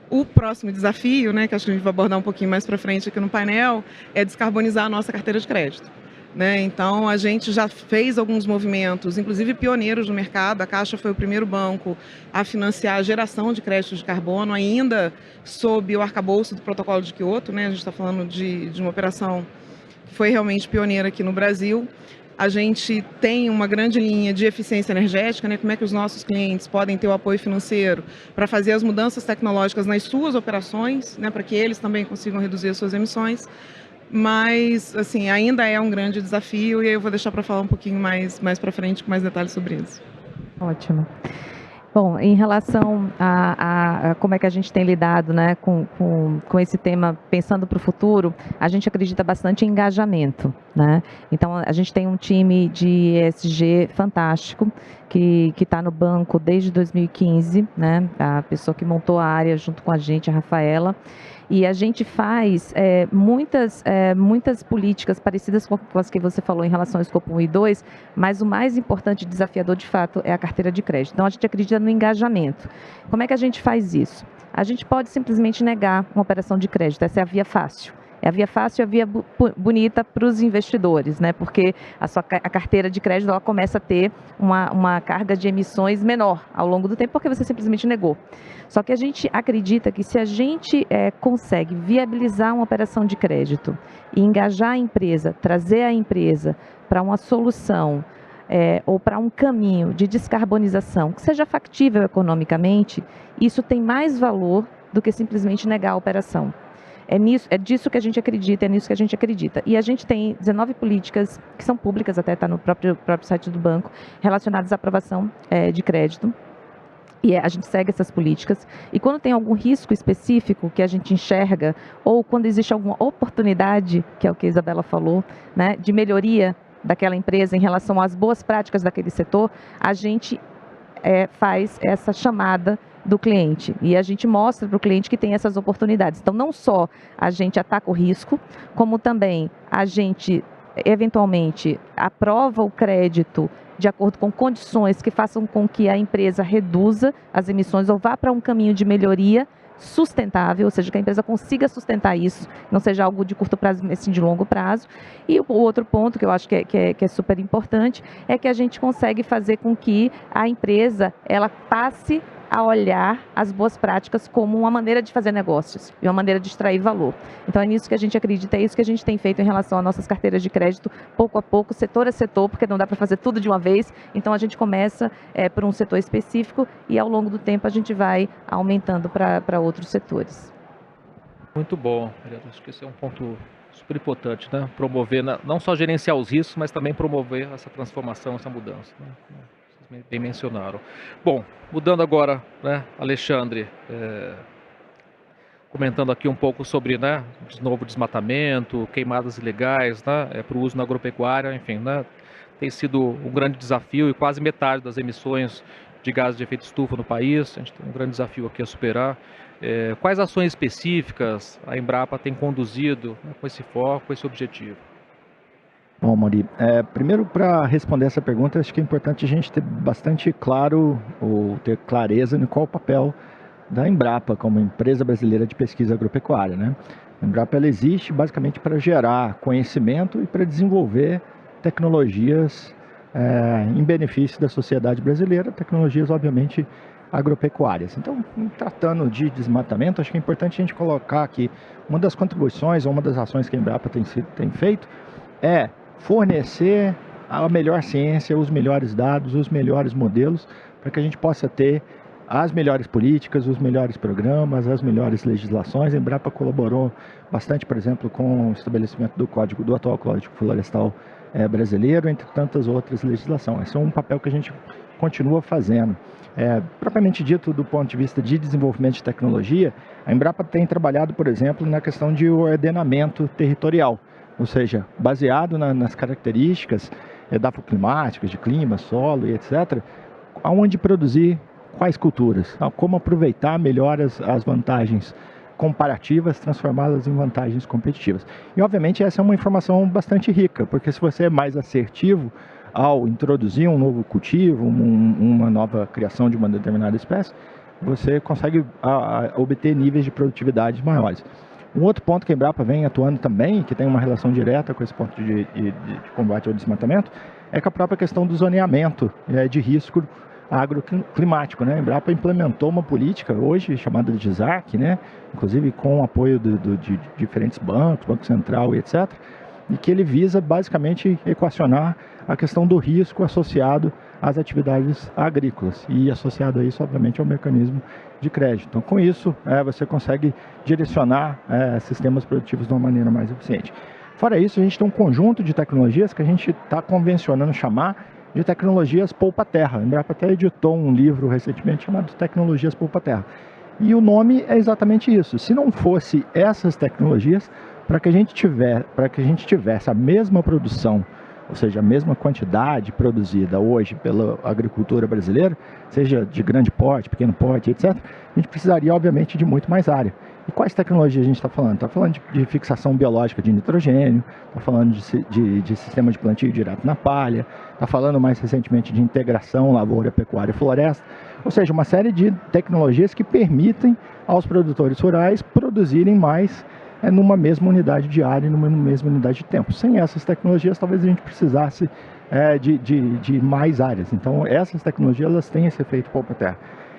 Speaker 4: O próximo desafio, né, que acho que a gente vai abordar um pouquinho mais para frente aqui no painel, é descarbonizar a nossa carteira de crédito, né? Então, a gente já fez alguns movimentos, inclusive pioneiros no mercado. A Caixa foi o primeiro banco a financiar a geração de créditos de carbono, ainda sob o arcabouço do protocolo de Kyoto, né? A gente está falando de uma operação que foi realmente pioneira aqui no Brasil. A gente tem uma grande linha de eficiência energética, né? Como é que os nossos clientes podem ter o apoio financeiro para fazer as mudanças tecnológicas nas suas operações, né? Para que eles também consigam reduzir as suas emissões. Mas, assim, ainda é um grande desafio e eu vou deixar para falar um pouquinho mais para frente com mais detalhes sobre isso.
Speaker 2: Ótimo. Bom, em relação a como é que a gente tem lidado, né, com esse tema, pensando para o futuro, a gente acredita bastante em engajamento, né? Então, a gente tem um time de ESG fantástico, que está no banco desde 2015, né? A pessoa que montou a área junto com a gente, a Rafaela. E a gente faz muitas políticas parecidas com as que você falou em relação ao escopo 1 e 2, mas o mais importante e desafiador, de fato, é a carteira de crédito. Então, a gente acredita no engajamento. Como é que a gente faz isso? A gente pode simplesmente negar uma operação de crédito, essa é a via fácil. É a via fácil e a via bonita para os investidores, né? Porque a carteira de crédito ela começa a ter uma carga de emissões menor ao longo do tempo, porque você simplesmente negou. Só que a gente acredita que se a gente consegue viabilizar uma operação de crédito e engajar a empresa, trazer a empresa para uma solução ou para um caminho de descarbonização que seja factível economicamente, isso tem mais valor do que simplesmente negar a operação. É disso que a gente acredita, é nisso que a gente acredita. E a gente tem 19 políticas, que são públicas, até está no próprio site do banco, relacionadas à aprovação de crédito. E a gente segue essas políticas. E quando tem algum risco específico que a gente enxerga, ou quando existe alguma oportunidade, que é o que a Isabela falou, né, de melhoria daquela empresa em relação às boas práticas daquele setor, a gente faz essa chamada do cliente e a gente mostra para o cliente que tem essas oportunidades. Então, não só a gente ataca o risco, como também a gente, eventualmente, aprova o crédito de acordo com condições que façam com que a empresa reduza as emissões ou vá para um caminho de melhoria sustentável, ou seja, que a empresa consiga sustentar isso, não seja algo de curto prazo, mas sim de longo prazo. E o outro ponto que eu acho que é super importante é que a gente consegue fazer com que a empresa ela passe a olhar as boas práticas como uma maneira de fazer negócios e uma maneira de extrair valor. Então é nisso que a gente acredita, é isso que a gente tem feito em relação às nossas carteiras de crédito, pouco a pouco, setor a setor, porque não dá para fazer tudo de uma vez. Então a gente começa por um setor específico e ao longo do tempo a gente vai aumentando para outros setores.
Speaker 1: Muito bom, acho que esse é um ponto super importante, né? Promover, não só gerenciar os riscos, mas também promover essa transformação, essa mudança, né? Bem mencionaram. Bom, mudando agora, né, Alexandre, comentando aqui um pouco sobre, né, novo desmatamento, queimadas ilegais, né, para o uso na agropecuária, enfim, né, tem sido um grande desafio e quase metade das emissões de gases de efeito estufa no país. A gente tem um grande desafio aqui a superar. Quais ações específicas a Embrapa tem conduzido, né, com esse foco, com esse objetivo?
Speaker 5: Bom, Mauri, primeiro para responder essa pergunta, acho que é importante a gente ter bastante claro, ou ter clareza no qual o papel da Embrapa como empresa brasileira de pesquisa agropecuária, né? A Embrapa ela existe basicamente para gerar conhecimento e para desenvolver tecnologias em benefício da sociedade brasileira, tecnologias obviamente agropecuárias. Então, tratando de desmatamento, acho que é importante a gente colocar aqui uma das contribuições ou uma das ações que a Embrapa tem feito é fornecer a melhor ciência, os melhores dados, os melhores modelos, para que a gente possa ter as melhores políticas, os melhores programas, as melhores legislações. A Embrapa colaborou bastante, por exemplo, com o estabelecimento do atual Código Florestal brasileiro, entre tantas outras legislações. Esse é um papel que a gente continua fazendo. Propriamente dito, do ponto de vista de desenvolvimento de tecnologia, a Embrapa tem trabalhado, por exemplo, na questão de ordenamento territorial, ou seja, baseado nas características edafoclimáticas, de clima, solo e etc., aonde produzir quais culturas, como aproveitar melhor as vantagens comparativas, transformá-las em vantagens competitivas. E, obviamente, essa é uma informação bastante rica, porque se você é mais assertivo ao introduzir um novo cultivo, uma nova criação de uma determinada espécie, você consegue obter níveis de produtividade maiores. Um outro ponto que a Embrapa vem atuando também, que tem uma relação direta com esse ponto de combate ao desmatamento, é com a própria questão do zoneamento de risco agroclimático, né? A Embrapa implementou uma política hoje chamada de ZARC, né? Inclusive com o apoio de diferentes bancos, Banco Central e etc., e que ele visa basicamente equacionar a questão do risco associado às atividades agrícolas e associado a isso, obviamente, ao mecanismo de crédito. Então, com isso, você consegue direcionar sistemas produtivos de uma maneira mais eficiente. Fora isso, a gente tem um conjunto de tecnologias que a gente está convencionando chamar de tecnologias poupa-terra. A Embrapa até editou um livro recentemente chamado Tecnologias Poupa-Terra. E o nome é exatamente isso. Se não fosse essas tecnologias, para que a gente tivesse a mesma produção, ou seja, a mesma quantidade produzida hoje pela agricultura brasileira, seja de grande porte, pequeno porte, etc., a gente precisaria, obviamente, de muito mais área. E quais tecnologias a gente está falando? Está falando de fixação biológica de nitrogênio, está falando de sistema de plantio direto na palha, está falando mais recentemente de integração lavoura, pecuária e floresta, ou seja, uma série de tecnologias que permitem aos produtores rurais produzirem mais numa mesma unidade de área e numa mesma unidade de tempo. Sem essas tecnologias, talvez a gente precisasse de mais áreas. Então, essas tecnologias elas têm esse efeito poupa-terra.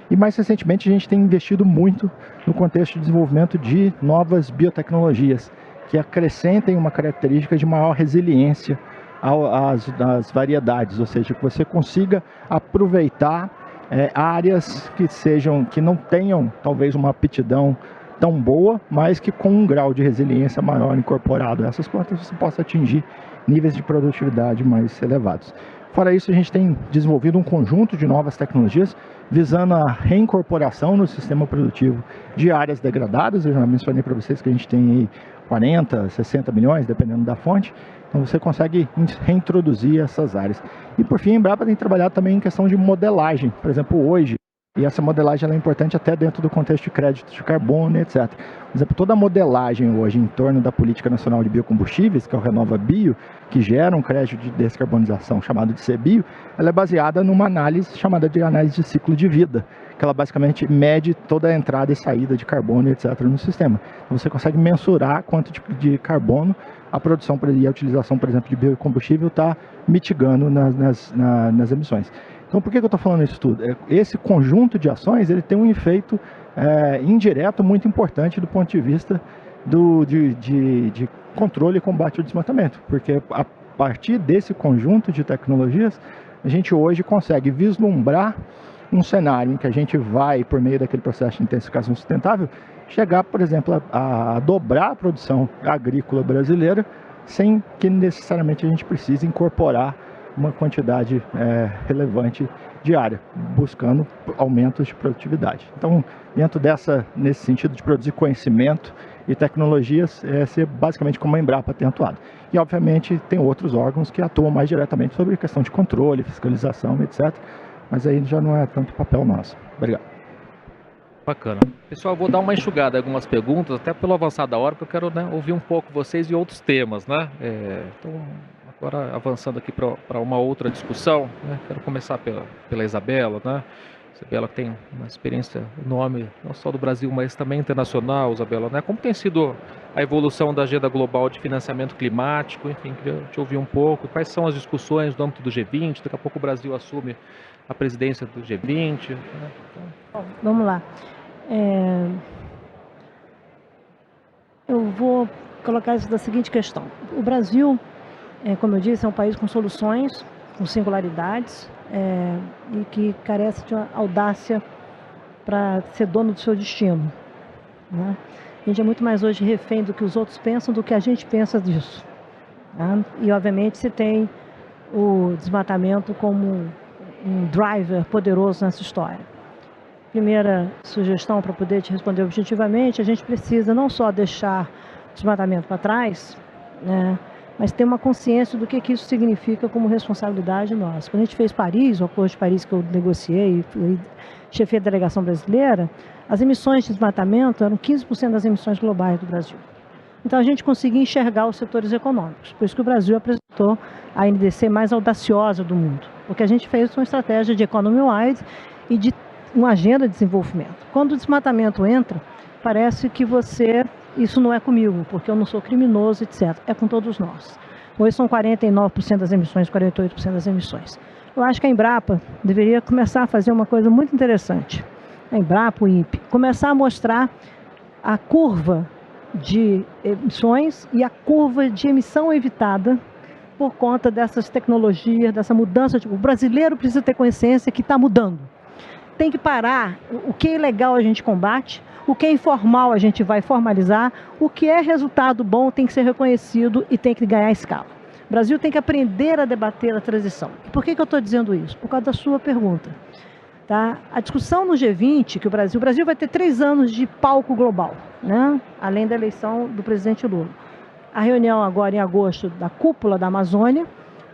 Speaker 5: E mais recentemente, a gente tem investido muito no contexto de desenvolvimento de novas biotecnologias, que acrescentem uma característica de maior resiliência às variedades, ou seja, que você consiga aproveitar áreas que não tenham talvez uma aptidão tão boa, mas que com um grau de resiliência maior incorporado a essas plantas você possa atingir níveis de produtividade mais elevados. Fora isso, a gente tem desenvolvido um conjunto de novas tecnologias visando a reincorporação no sistema produtivo de áreas degradadas. Eu já mencionei para vocês que a gente tem aí 40, 60 milhões, dependendo da fonte. Então você consegue reintroduzir essas áreas. E por fim, a Embrapa tem trabalhado também em questão de modelagem. Por exemplo, hoje, e essa modelagem ela é importante até dentro do contexto de crédito de carbono, etc. Por exemplo, toda a modelagem hoje em torno da Política Nacional de Biocombustíveis, que é o Renova Bio, que gera um crédito de descarbonização chamado de CBio, ela é baseada numa análise chamada de análise de ciclo de vida, que ela basicamente mede toda a entrada e saída de carbono, etc. no sistema. Então você consegue mensurar quanto de carbono a produção e a utilização, por exemplo, de biocombustível está mitigando nas emissões. Então, por que eu estou falando isso tudo? Esse conjunto de ações ele tem um efeito indireto muito importante do ponto de vista de controle e combate ao desmatamento, porque a partir desse conjunto de tecnologias, a gente hoje consegue vislumbrar um cenário em que a gente vai, por meio daquele processo de intensificação sustentável, chegar, por exemplo, a dobrar a produção agrícola brasileira sem que necessariamente a gente precise incorporar uma quantidade relevante de área, buscando aumentos de produtividade. Então, nesse sentido de produzir conhecimento e tecnologias, é basicamente como a Embrapa tem atuado. E, obviamente, tem outros órgãos que atuam mais diretamente sobre questão de controle, fiscalização, etc. Mas aí já não é tanto papel nosso. Obrigado.
Speaker 1: Bacana. Pessoal, eu vou dar uma enxugada em algumas perguntas, até pelo avançar da hora, porque eu quero ouvir um pouco vocês e outros temas, né? Então, agora avançando aqui para uma outra discussão, né? Quero começar pela Isabela, né? Isabela tem uma experiência enorme, não só do Brasil, mas também internacional, Isabela, né? Como tem sido a evolução da agenda global de financiamento climático? Enfim, queria te ouvir um pouco. Quais são as discussões no âmbito do G20? Daqui a pouco o Brasil assume a presidência do G20. Né?
Speaker 3: Bom, vamos lá. Eu vou colocar isso da seguinte questão. O Brasil, como eu disse, é um país com soluções, com singularidades, e que carece de uma audácia para ser dono do seu destino, né? A gente é muito mais hoje refém do que os outros pensam do que a gente pensa disso, né? E obviamente se tem o desmatamento como um driver poderoso nessa história. Primeira sugestão para poder te responder objetivamente, a gente precisa não só deixar o desmatamento para trás, né, mas ter uma consciência do que isso significa como responsabilidade nossa. Quando a gente fez Paris, o Acordo de Paris que eu negociei e chefei a delegação brasileira, as emissões de desmatamento eram 15% das emissões globais do Brasil. Então a gente conseguia enxergar os setores econômicos. Por isso que o Brasil apresentou a NDC mais audaciosa do mundo. Porque a gente fez uma estratégia de economy-wide e de uma agenda de desenvolvimento. Quando o desmatamento entra, parece que isso não é comigo, porque eu não sou criminoso, etc. É com todos nós. Hoje são 49% das emissões, 48% das emissões. Eu acho que a Embrapa deveria começar a fazer uma coisa muito interessante. A Embrapa, o INPE, começar a mostrar a curva de emissões e a curva de emissão evitada por conta dessas tecnologias, dessa mudança. O brasileiro precisa ter consciência que está mudando. Tem que parar. O que é ilegal a gente combate, o que é informal a gente vai formalizar, o que é resultado bom tem que ser reconhecido e tem que ganhar escala. O Brasil tem que aprender a debater a transição. E por que eu estou dizendo isso? Por causa da sua pergunta. Tá? A discussão no G20, que o Brasil vai ter 3 anos de palco global, né? Além da eleição do presidente Lula. A reunião agora em agosto da cúpula da Amazônia,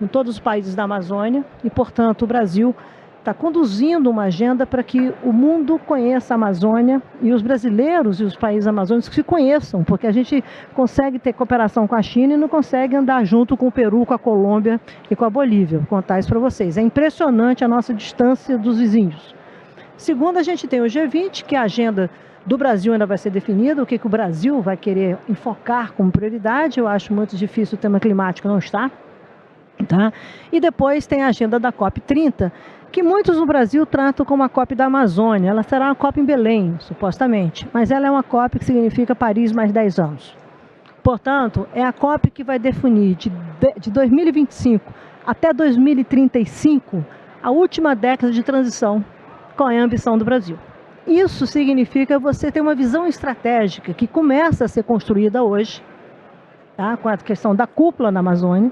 Speaker 3: em todos os países da Amazônia, e portanto o Brasil está conduzindo uma agenda para que o mundo conheça a Amazônia e os brasileiros e os países amazônicos se conheçam, porque a gente consegue ter cooperação com a China e não consegue andar junto com o Peru, com a Colômbia e com a Bolívia. Vou contar isso para vocês. É impressionante a nossa distância dos vizinhos. Segundo, a gente tem o G20, que a agenda do Brasil ainda vai ser definida, o que o Brasil vai querer enfocar como prioridade. Eu acho muito difícil o tema climático não estar. Tá? E depois tem a agenda da COP30, que muitos no Brasil tratam como a COP da Amazônia. Ela será uma COP em Belém, supostamente, mas ela é uma COP que significa Paris mais 10 anos. Portanto, é a COP que vai definir de 2025 até 2035 a última década de transição, qual é a ambição do Brasil. Isso significa você ter uma visão estratégica que começa a ser construída hoje, tá? Com a questão da cúpula na Amazônia,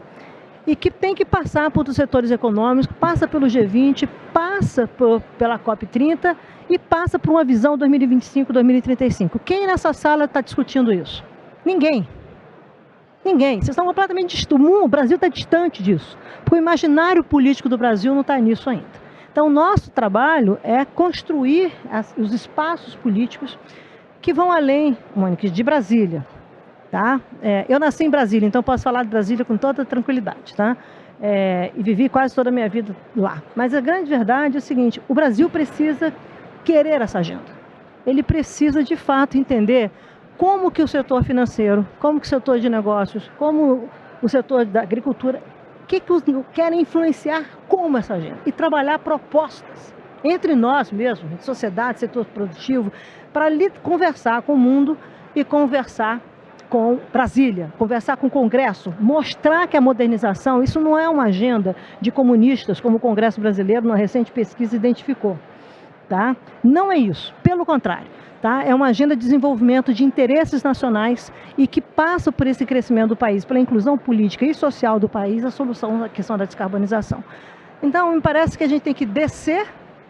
Speaker 3: e que tem que passar por os setores econômicos, passa pelo G20, passa pela COP30 e passa por uma visão 2025, 2035. Quem nessa sala está discutindo isso? Ninguém. Ninguém. Vocês estão completamente distantes. O Brasil está distante disso, porque o imaginário político do Brasil não está nisso ainda. Então, o nosso trabalho é construir os espaços políticos que vão além, Mônica, de Brasília. Tá? Eu nasci em Brasília, então posso falar de Brasília com toda tranquilidade, tá? E vivi quase toda a minha vida lá. Mas a grande verdade é o seguinte: o Brasil precisa querer essa agenda. Ele precisa, de fato, entender como que o setor financeiro, como que o setor de negócios, como o setor da agricultura, querem influenciar como essa agenda. E trabalhar propostas entre nós mesmos, sociedade, setor produtivo, para conversar com o mundo e conversar com Brasília, conversar com o Congresso, mostrar que a modernização, isso não é uma agenda de comunistas, como o Congresso Brasileiro, numa recente pesquisa, identificou. Tá? Não é isso, pelo contrário. Tá? É uma agenda de desenvolvimento de interesses nacionais e que passa por esse crescimento do país, pela inclusão política e social do país, a solução da questão da descarbonização. Então, me parece que a gente tem que descer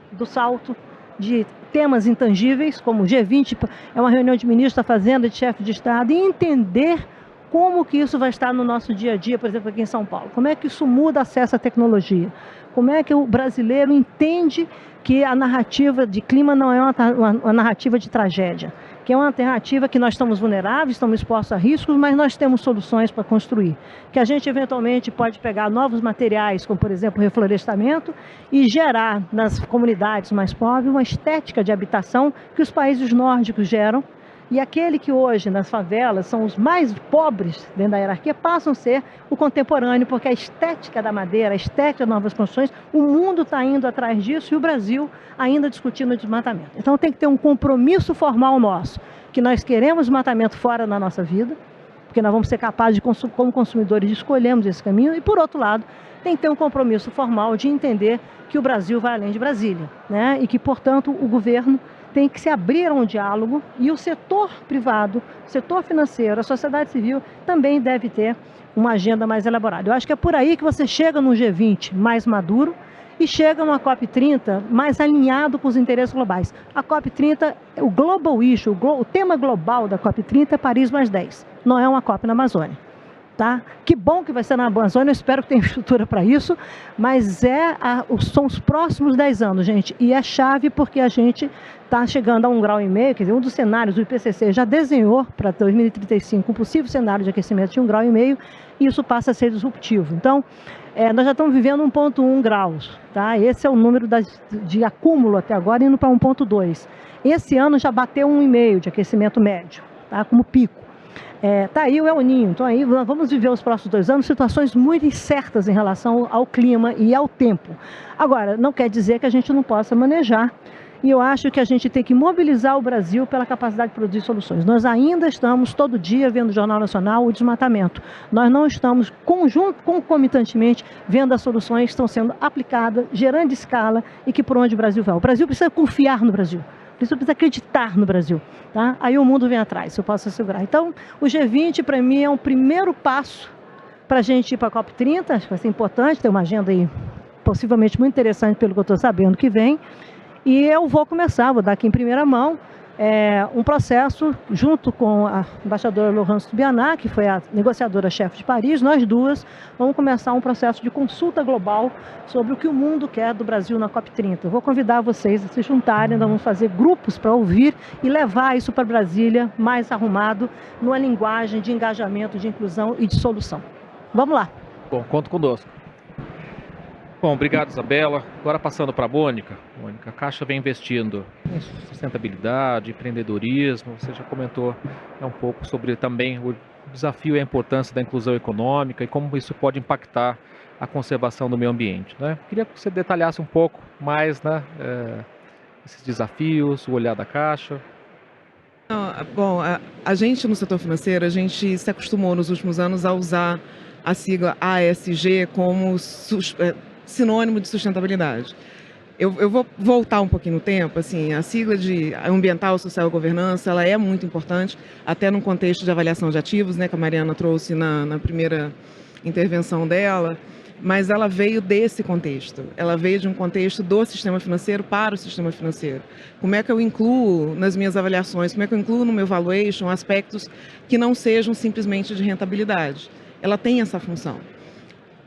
Speaker 3: do salto de temas intangíveis, como o G20 é uma reunião de ministros, da Fazenda, de chefe de Estado, e entender como que isso vai estar no nosso dia a dia, por exemplo, aqui em São Paulo. Como é que isso muda acesso à tecnologia? Como é que o brasileiro entende que a narrativa de clima não é uma narrativa de tragédia, que é uma narrativa que nós estamos vulneráveis, estamos expostos a riscos, mas nós temos soluções para construir. Que a gente eventualmente pode pegar novos materiais, como por exemplo o reflorestamento, e gerar nas comunidades mais pobres uma estética de habitação que os países nórdicos geram. E aquele que hoje nas favelas são os mais pobres dentro da hierarquia passam a ser o contemporâneo, porque a estética da madeira, a estética de novas construções, o mundo está indo atrás disso e o Brasil ainda discutindo o desmatamento. Então tem que ter um compromisso formal nosso, que nós queremos desmatamento fora da nossa vida, porque nós vamos ser capazes, como consumidores, de escolhermos esse caminho, e por outro lado, tem que ter um compromisso formal de entender que o Brasil vai além de Brasília, né? E que, portanto, o governo tem que se abrir a um diálogo e o setor privado, o setor financeiro, a sociedade civil também deve ter uma agenda mais elaborada. Eu acho que é por aí que você chega no G20 mais maduro e chega numa COP30 mais alinhado com os interesses globais. A COP30, o global issue, o tema global da COP30 é Paris mais 10, não é uma COP na Amazônia. Tá? Que bom que vai ser na Amazônia, eu espero que tenha estrutura para isso, mas são os próximos 10 anos, gente, e é chave porque a gente está chegando a 1,5 grau, quer dizer, um dos cenários, o IPCC já desenhou para 2035 um possível cenário de aquecimento de 1,5 grau, e isso passa a ser disruptivo. Então, nós já estamos vivendo 1,1 graus, tá? Esse é o número de acúmulo até agora, indo para 1,2. Esse ano já bateu 1,5 de aquecimento médio, tá? Como pico. Tá aí o El Niño, então aí vamos viver os próximos 2 anos situações muito incertas em relação ao clima e ao tempo. Agora, não quer dizer que a gente não possa manejar, e eu acho que a gente tem que mobilizar o Brasil pela capacidade de produzir soluções. Nós ainda estamos todo dia vendo no Jornal Nacional o desmatamento. Nós não estamos concomitantemente vendo as soluções que estão sendo aplicadas, gerando escala e que por onde o Brasil vai. O Brasil precisa confiar no Brasil. Precisa acreditar no Brasil, tá? Aí o mundo vem atrás, se eu posso assegurar. Então, o G20, para mim, é um primeiro passo para a gente ir para a COP30, acho que vai ser importante, ter uma agenda aí possivelmente muito interessante pelo que eu estou sabendo que vem. E eu vou dar aqui em primeira mão, um processo junto com a embaixadora Laurence Tubianá, que foi a negociadora-chefe de Paris. Nós duas vamos começar um processo de consulta global sobre o que o mundo quer do Brasil na COP30. Eu vou convidar vocês a se juntarem, nós vamos fazer grupos para ouvir e levar isso para Brasília mais arrumado, numa linguagem de engajamento, de inclusão e de solução. Vamos lá.
Speaker 1: Bom, conto conosco. Bom, obrigado, Isabela. Agora passando para a Mônica. Mônica, a Caixa vem investindo em sustentabilidade, empreendedorismo. Você já comentou um pouco sobre também o desafio e a importância da inclusão econômica e como isso pode impactar a conservação do meio ambiente, né? Queria que você detalhasse um pouco mais, né, esses desafios, o olhar da Caixa.
Speaker 4: Bom, a gente no setor financeiro, a gente se acostumou nos últimos anos a usar a sigla ASG como sinônimo de sustentabilidade. Eu vou voltar um pouquinho no tempo, assim, a sigla de ambiental, social e governança, ela é muito importante, até num contexto de avaliação de ativos, né, que a Mariana trouxe na primeira intervenção dela, mas ela veio desse contexto, ela veio de um contexto do sistema financeiro para o sistema financeiro. Como é que eu incluo nas minhas avaliações, como é que eu incluo no meu valuation aspectos que não sejam simplesmente de rentabilidade? Ela tem essa função.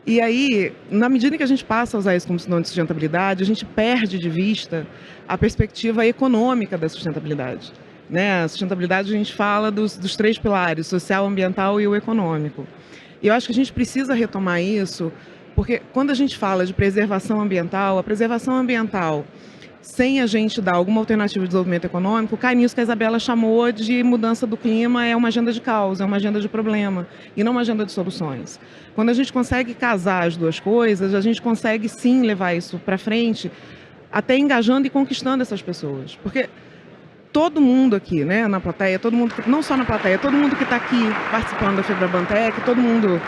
Speaker 4: E aí, na medida que a gente passa a usar isso como sinônimo de sustentabilidade, a gente perde de vista a perspectiva econômica da sustentabilidade, né? A sustentabilidade, a gente fala dos três pilares, social, ambiental e o econômico. E eu acho que a gente precisa retomar isso, porque quando a gente fala de preservação ambiental, a preservação ambiental, sem a gente dar alguma alternativa de desenvolvimento econômico, cai nisso que a Isabela chamou de mudança do clima, é uma agenda de causa, é uma agenda de problema, e não uma agenda de soluções. Quando a gente consegue casar as duas coisas, a gente consegue sim levar isso para frente, até engajando e conquistando essas pessoas. Porque todo mundo aqui, né, na plateia, todo mundo, não só na plateia, todo mundo que está aqui participando da FEBRABANTEC, todo mundo,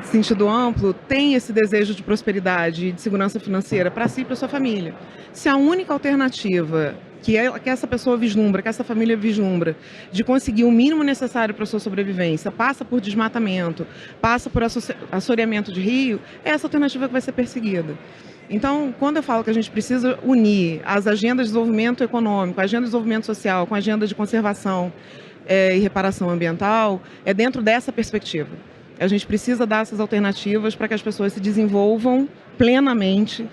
Speaker 4: em sentido amplo, tem esse desejo de prosperidade e de segurança financeira para si e para sua família. Se a única alternativa que essa pessoa vislumbra, que essa família vislumbra, de conseguir o mínimo necessário para a sua sobrevivência, passa por desmatamento, passa por assoreamento de rio, é essa alternativa que vai ser perseguida. Então, quando eu falo que a gente precisa unir as agendas de desenvolvimento econômico, a agenda de desenvolvimento social com a agenda de conservação e reparação ambiental, é dentro dessa perspectiva. A gente precisa dar essas alternativas para que as pessoas se desenvolvam plenamente,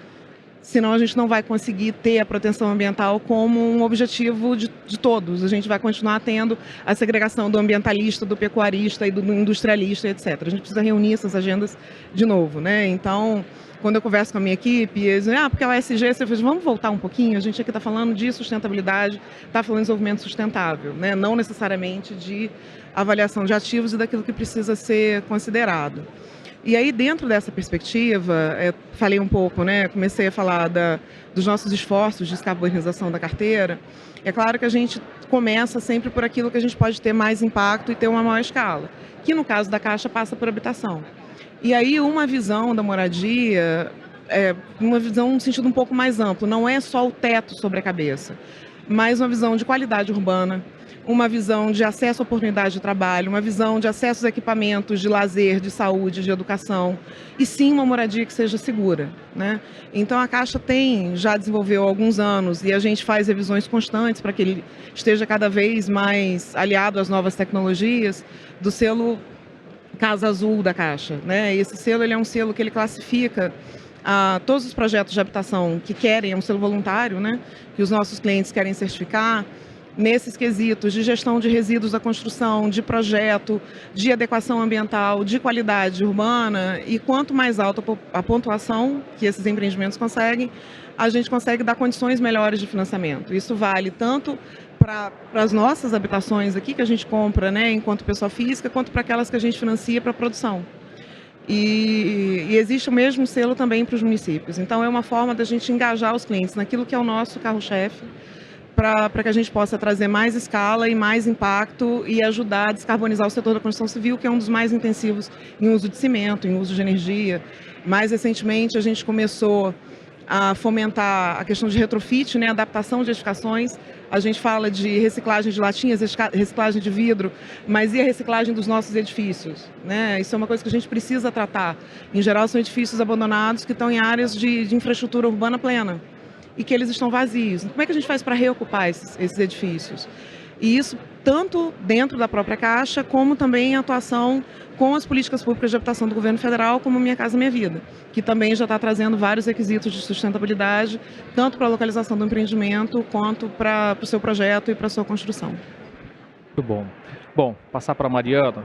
Speaker 4: senão a gente não vai conseguir ter a proteção ambiental como um objetivo de todos. A gente vai continuar tendo a segregação do ambientalista, do pecuarista e do industrialista, etc. A gente precisa reunir essas agendas de novo, né? Então, quando eu converso com a minha equipe, eles dizem, porque a ESG, você fez, vamos voltar um pouquinho, a gente aqui está falando de sustentabilidade, está falando de desenvolvimento sustentável, né? Não necessariamente de avaliação de ativos e daquilo que precisa ser considerado. E aí, dentro dessa perspectiva, falei um pouco, né? Comecei a falar dos nossos esforços de descarbonização da carteira. É claro que a gente começa sempre por aquilo que a gente pode ter mais impacto e ter uma maior escala, que no caso da Caixa passa por habitação. E aí, uma visão da moradia, uma visão no sentido um pouco mais amplo, não é só o teto sobre a cabeça, mas uma visão de qualidade urbana, uma visão de acesso à oportunidade de trabalho, uma visão de acesso aos equipamentos de lazer, de saúde, de educação, e sim uma moradia que seja segura, né? Então a Caixa já desenvolveu há alguns anos e a gente faz revisões constantes para que ele esteja cada vez mais aliado às novas tecnologias, do selo Casa Azul da Caixa, né? E esse selo ele é um selo que ele classifica todos os projetos de habitação que querem, é um selo voluntário, né? Que os nossos clientes querem certificar, nesses quesitos de gestão de resíduos da construção, de projeto, de adequação ambiental, de qualidade urbana, e quanto mais alta a pontuação que esses empreendimentos conseguem, a gente consegue dar condições melhores de financiamento. Isso vale tanto para as nossas habitações aqui, que a gente compra, né, enquanto pessoa física, quanto para aquelas que a gente financia para a produção. E existe o mesmo selo também para os municípios. Então, é uma forma da gente engajar os clientes naquilo que é o nosso carro-chefe, para que a gente possa trazer mais escala e mais impacto e ajudar a descarbonizar o setor da construção civil, que é um dos mais intensivos em uso de cimento, em uso de energia. Mais recentemente, a gente começou a fomentar a questão de retrofit, né, adaptação de edificações. A gente fala de reciclagem de latinhas, reciclagem de vidro, mas e a reciclagem dos nossos edifícios, né? Isso é uma coisa que a gente precisa tratar. Em geral, são edifícios abandonados que estão em áreas de infraestrutura urbana plena e que eles estão vazios. Como é que a gente faz para reocupar esses edifícios? E isso tanto dentro da própria Caixa, como também em atuação com as políticas públicas de habitação do governo federal, como Minha Casa Minha Vida, que também já está trazendo vários requisitos de sustentabilidade, tanto para a localização do empreendimento, quanto para o seu projeto e para a sua construção.
Speaker 1: Muito bom. Bom, passar para a Mariana,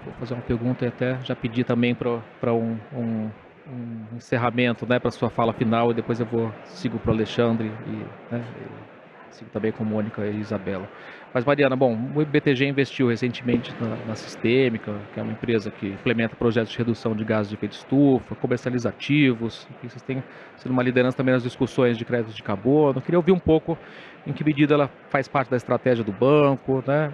Speaker 1: vou fazer uma pergunta e até já pedi também para um um encerramento, né, para sua fala final, e depois eu sigo para o Alexandre né, e sigo também com Mônica e Isabela. Mas, Mariana, bom, o BTG investiu recentemente na Sistêmica, que é uma empresa que implementa projetos de redução de gases de efeito estufa, comercializa ativos, e vocês têm sido uma liderança também nas discussões de créditos de carbono. Eu queria ouvir um pouco em que medida ela faz parte da estratégia do banco, né?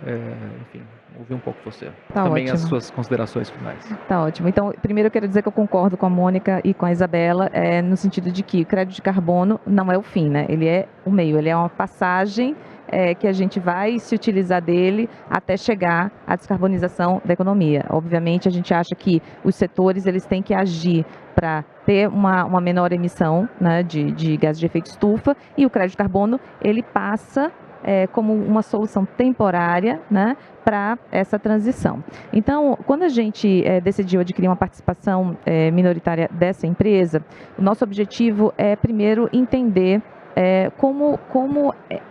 Speaker 1: Enfim, ouvir um pouco você.
Speaker 2: Tá
Speaker 1: também
Speaker 2: ótimo.
Speaker 1: as suas considerações finais.
Speaker 2: Tá ótimo. Então, primeiro eu quero dizer que eu concordo com a Mônica e com a Isabela, no sentido de que o crédito de carbono não é o fim, né? Ele é o meio, ele é uma passagem que a gente vai se utilizar dele até chegar à descarbonização da economia. Obviamente, a gente acha que os setores eles têm que agir para ter uma menor emissão, né, de gases de efeito estufa, e o crédito de carbono ele passa como uma solução temporária, né, para essa transição. Então, quando a gente decidiu adquirir uma participação minoritária dessa empresa, o nosso objetivo é primeiro entender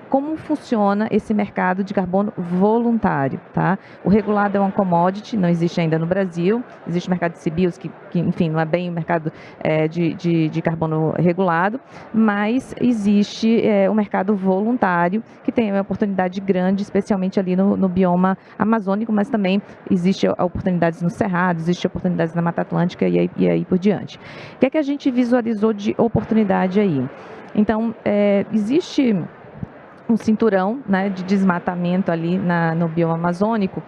Speaker 2: como funciona esse mercado de carbono voluntário, tá? O regulado é uma commodity, não existe ainda no Brasil, existe o mercado de CBIOS, que enfim, não é bem o mercado de carbono regulado, mas existe o mercado voluntário, que tem uma oportunidade grande, especialmente ali no bioma amazônico, mas também existe oportunidades no Cerrado, existe oportunidades na Mata Atlântica e aí por diante. O que é que a gente visualizou de oportunidade aí? Então, existe um cinturão, né, de desmatamento ali no bioma amazônico,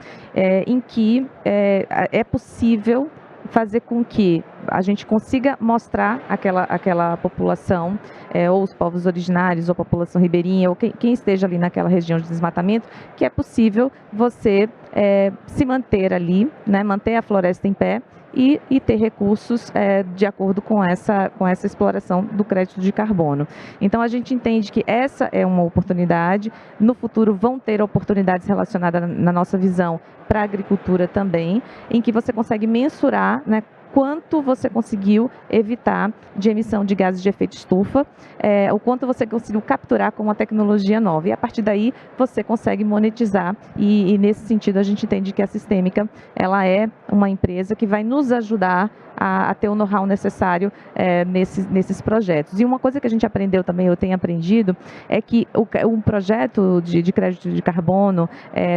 Speaker 2: em que é possível fazer com que a gente consiga mostrar aquela população, ou os povos originários, ou a população ribeirinha, ou quem esteja ali naquela região de desmatamento, que é possível você se manter ali, né, manter a floresta em pé, e ter recursos de acordo com essa exploração do crédito de carbono. Então, a gente entende que essa é uma oportunidade. No futuro vão ter oportunidades relacionadas, na nossa visão, para a agricultura também, em que você consegue mensurar, né, quanto você conseguiu evitar de emissão de gases de efeito estufa, o quanto você conseguiu capturar com uma tecnologia nova. E a partir daí você consegue monetizar, e nesse sentido a gente entende que a Sistêmica ela é uma empresa que vai nos ajudar a ter o know-how necessário nesses projetos. E uma coisa que a gente aprendeu também, eu tenho aprendido, é que um projeto de crédito de carbono,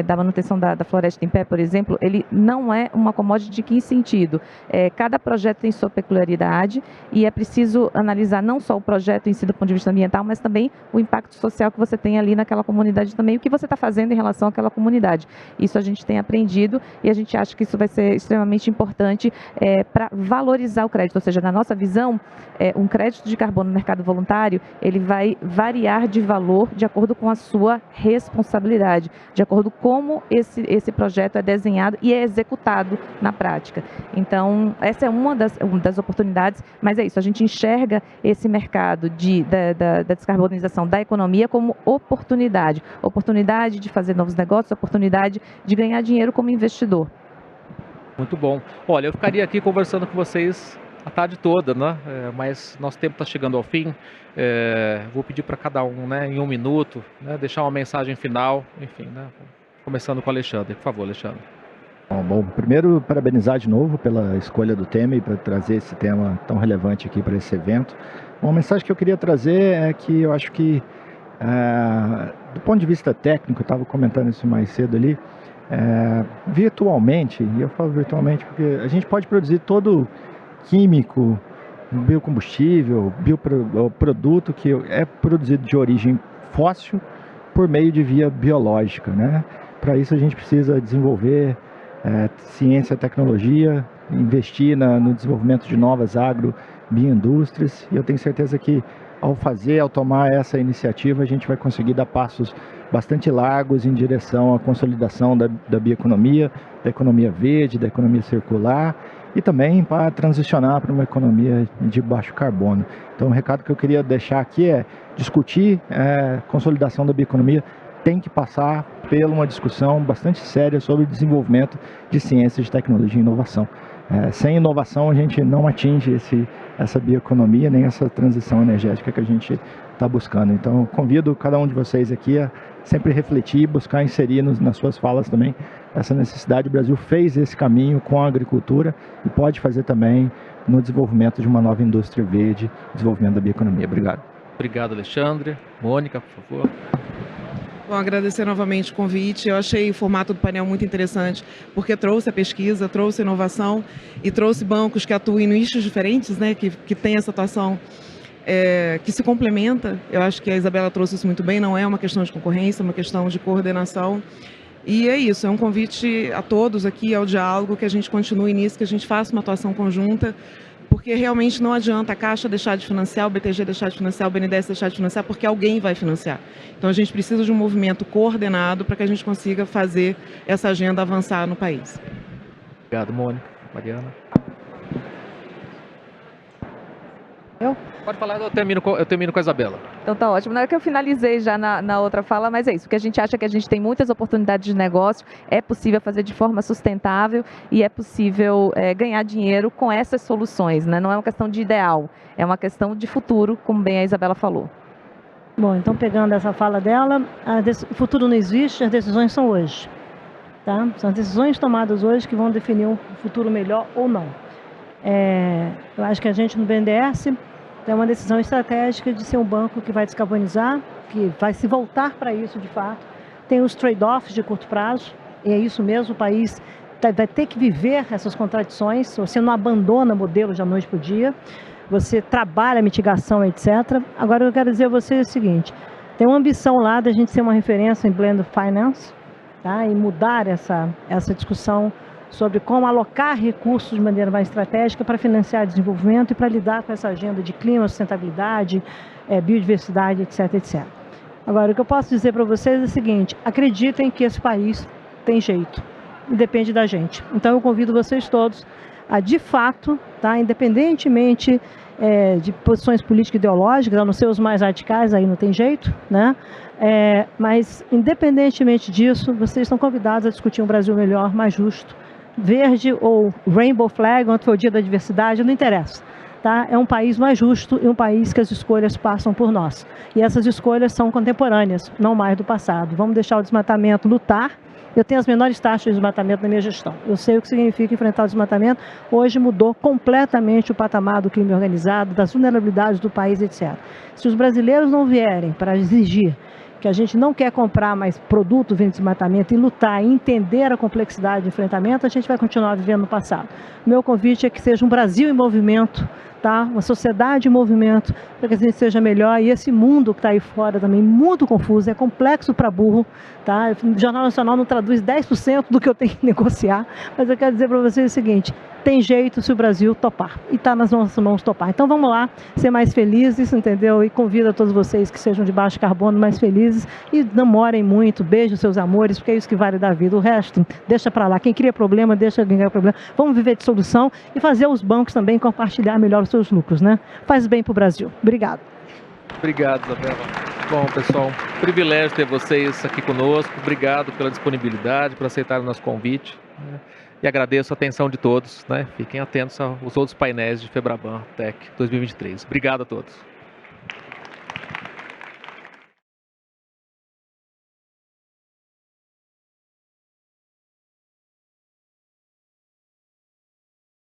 Speaker 2: da manutenção da floresta em pé, por exemplo, ele não é uma commodity de que sentido. Cada projeto tem sua peculiaridade e é preciso analisar não só o projeto em si do ponto de vista ambiental, mas também o impacto social que você tem ali naquela comunidade também, o que você está fazendo em relação àquela comunidade. Isso a gente tem aprendido e a gente acha que isso vai ser extremamente importante para valorizar o crédito, ou seja, na nossa visão, um crédito de carbono no mercado voluntário, ele vai variar de valor de acordo com a sua responsabilidade, de acordo com como esse projeto é desenhado e é executado na prática. Então, essa é uma das oportunidades, mas é isso, a gente enxerga esse mercado da descarbonização da economia como oportunidade de fazer novos negócios, oportunidade de ganhar dinheiro como investidor.
Speaker 1: Muito bom. Olha, eu ficaria aqui conversando com vocês a tarde toda, né? Mas nosso tempo está chegando ao fim. Vou pedir para cada um, né, em 1 minuto, né, deixar uma mensagem final, enfim, né? Começando com o Alexandre. Por favor, Alexandre.
Speaker 5: Bom, primeiro, parabenizar de novo pela escolha do tema e para trazer esse tema tão relevante aqui para esse evento. Uma mensagem que eu queria trazer é que eu acho que, do ponto de vista técnico, eu estava comentando isso mais cedo ali, virtualmente, e eu falo virtualmente porque a gente pode produzir todo químico, biocombustível, bioproduto que é produzido de origem fóssil por meio de via biológica, né? Para isso a gente precisa desenvolver ciência, tecnologia, investir no desenvolvimento de novas bioindústrias, e eu tenho certeza que ao tomar essa iniciativa, a gente vai conseguir dar passos bastante largos em direção à consolidação da bioeconomia, da economia verde, da economia circular, e também para transicionar para uma economia de baixo carbono. Então, o recado que eu queria deixar aqui é discutir consolidação da bioeconomia tem que passar por uma discussão bastante séria sobre o desenvolvimento de ciência, de tecnologia e inovação. Sem inovação, a gente não atinge essa bioeconomia, nem essa transição energética que a gente está buscando. Então, convido cada um de vocês aqui a sempre refletir, buscar inserir nas suas falas também essa necessidade. O Brasil fez esse caminho com a agricultura e pode fazer também no desenvolvimento de uma nova indústria verde, desenvolvimento da bioeconomia. Obrigado.
Speaker 1: Obrigado, Alexandre. Mônica, por favor.
Speaker 4: Bom, agradecer novamente o convite. Eu achei o formato do painel muito interessante, porque trouxe a pesquisa, trouxe a inovação e trouxe bancos que atuam em nichos diferentes, né, que tem essa atuação que se complementa. Eu acho que a Isabela trouxe isso muito bem, não é uma questão de concorrência, é uma questão de coordenação. E é isso, é um convite a todos aqui ao diálogo, que a gente continue nisso, que a gente faça uma atuação conjunta, porque realmente não adianta a Caixa deixar de financiar, o BTG deixar de financiar, o BNDES deixar de financiar, porque alguém vai financiar. Então a gente precisa de um movimento coordenado para que a gente consiga fazer essa agenda avançar no país.
Speaker 1: Obrigado, Mônica. Mariana. Pode falar, eu termino com a Isabela.
Speaker 2: Então tá ótimo. Não é que eu finalizei já na outra fala, mas é isso. Porque a gente acha que a gente tem muitas oportunidades de negócio, é possível fazer de forma sustentável e é possível ganhar dinheiro com essas soluções, né? Não é uma questão de ideal, é uma questão de futuro, como bem a Isabela falou.
Speaker 3: Bom, então pegando essa fala dela, o futuro não existe, as decisões são hoje. Tá? São as decisões tomadas hoje que vão definir um futuro melhor ou não. Eu acho que a gente no BNDES tem uma decisão estratégica de ser um banco que vai descarbonizar, que vai se voltar para isso de fato. Tem os trade-offs de curto prazo, e é isso mesmo, o país vai ter que viver essas contradições. Você não abandona modelo de noite para o dia, você trabalha a mitigação, etc. Agora eu quero dizer a você o seguinte, tem uma ambição lá da gente ser uma referência em Blended Finance, tá? E mudar essa discussão sobre como alocar recursos de maneira mais estratégica para financiar desenvolvimento e para lidar com essa agenda de clima, sustentabilidade, biodiversidade, etc, etc. Agora, o que eu posso dizer para vocês é o seguinte, acreditem que esse país tem jeito e depende da gente. Então, eu convido vocês todos a, de fato, tá, independentemente de posições políticas e ideológicas, a não ser os mais radicais, aí não tem jeito, né? Mas, independentemente disso, vocês estão convidados a discutir um Brasil melhor, mais justo, verde ou rainbow flag, ontem foi o dia da diversidade, não interessa. Tá? É um país mais justo e um país que as escolhas passam por nós. E essas escolhas são contemporâneas, não mais do passado. Vamos deixar o desmatamento lutar. Eu tenho as menores taxas de desmatamento na minha gestão. Eu sei o que significa enfrentar o desmatamento. Hoje mudou completamente o patamar do crime organizado, das vulnerabilidades do país, etc. Se os brasileiros não vierem para exigir que a gente não quer comprar mais produto vindo de desmatamento e lutar e entender a complexidade de enfrentamento, a gente vai continuar vivendo no passado. Meu convite é que seja um Brasil em movimento, tá? Uma sociedade em movimento, para que a gente seja melhor. E esse mundo que está aí fora também, muito confuso, é complexo para burro. Tá? O Jornal Nacional não traduz 10% do que eu tenho que negociar, mas eu quero dizer para vocês o seguinte, tem jeito se o Brasil topar, e está nas nossas mãos topar. Então vamos lá, ser mais felizes, entendeu? E convido a todos vocês que sejam de baixo carbono mais felizes e namorem muito, beijem seus amores, porque é isso que vale da vida. O resto, deixa para lá. Quem cria problema, deixa quem cria problema. Vamos viver de solução e fazer os bancos também compartilhar melhor os seus lucros, né? Faz bem para o Brasil. Obrigado.
Speaker 1: Obrigado, Isabela. Bom, pessoal, privilégio ter vocês aqui conosco. Obrigado pela disponibilidade, por aceitar o nosso convite. Né? E agradeço a atenção de todos. Né? Fiquem atentos aos outros painéis de Febraban Tech 2023. Obrigado a todos.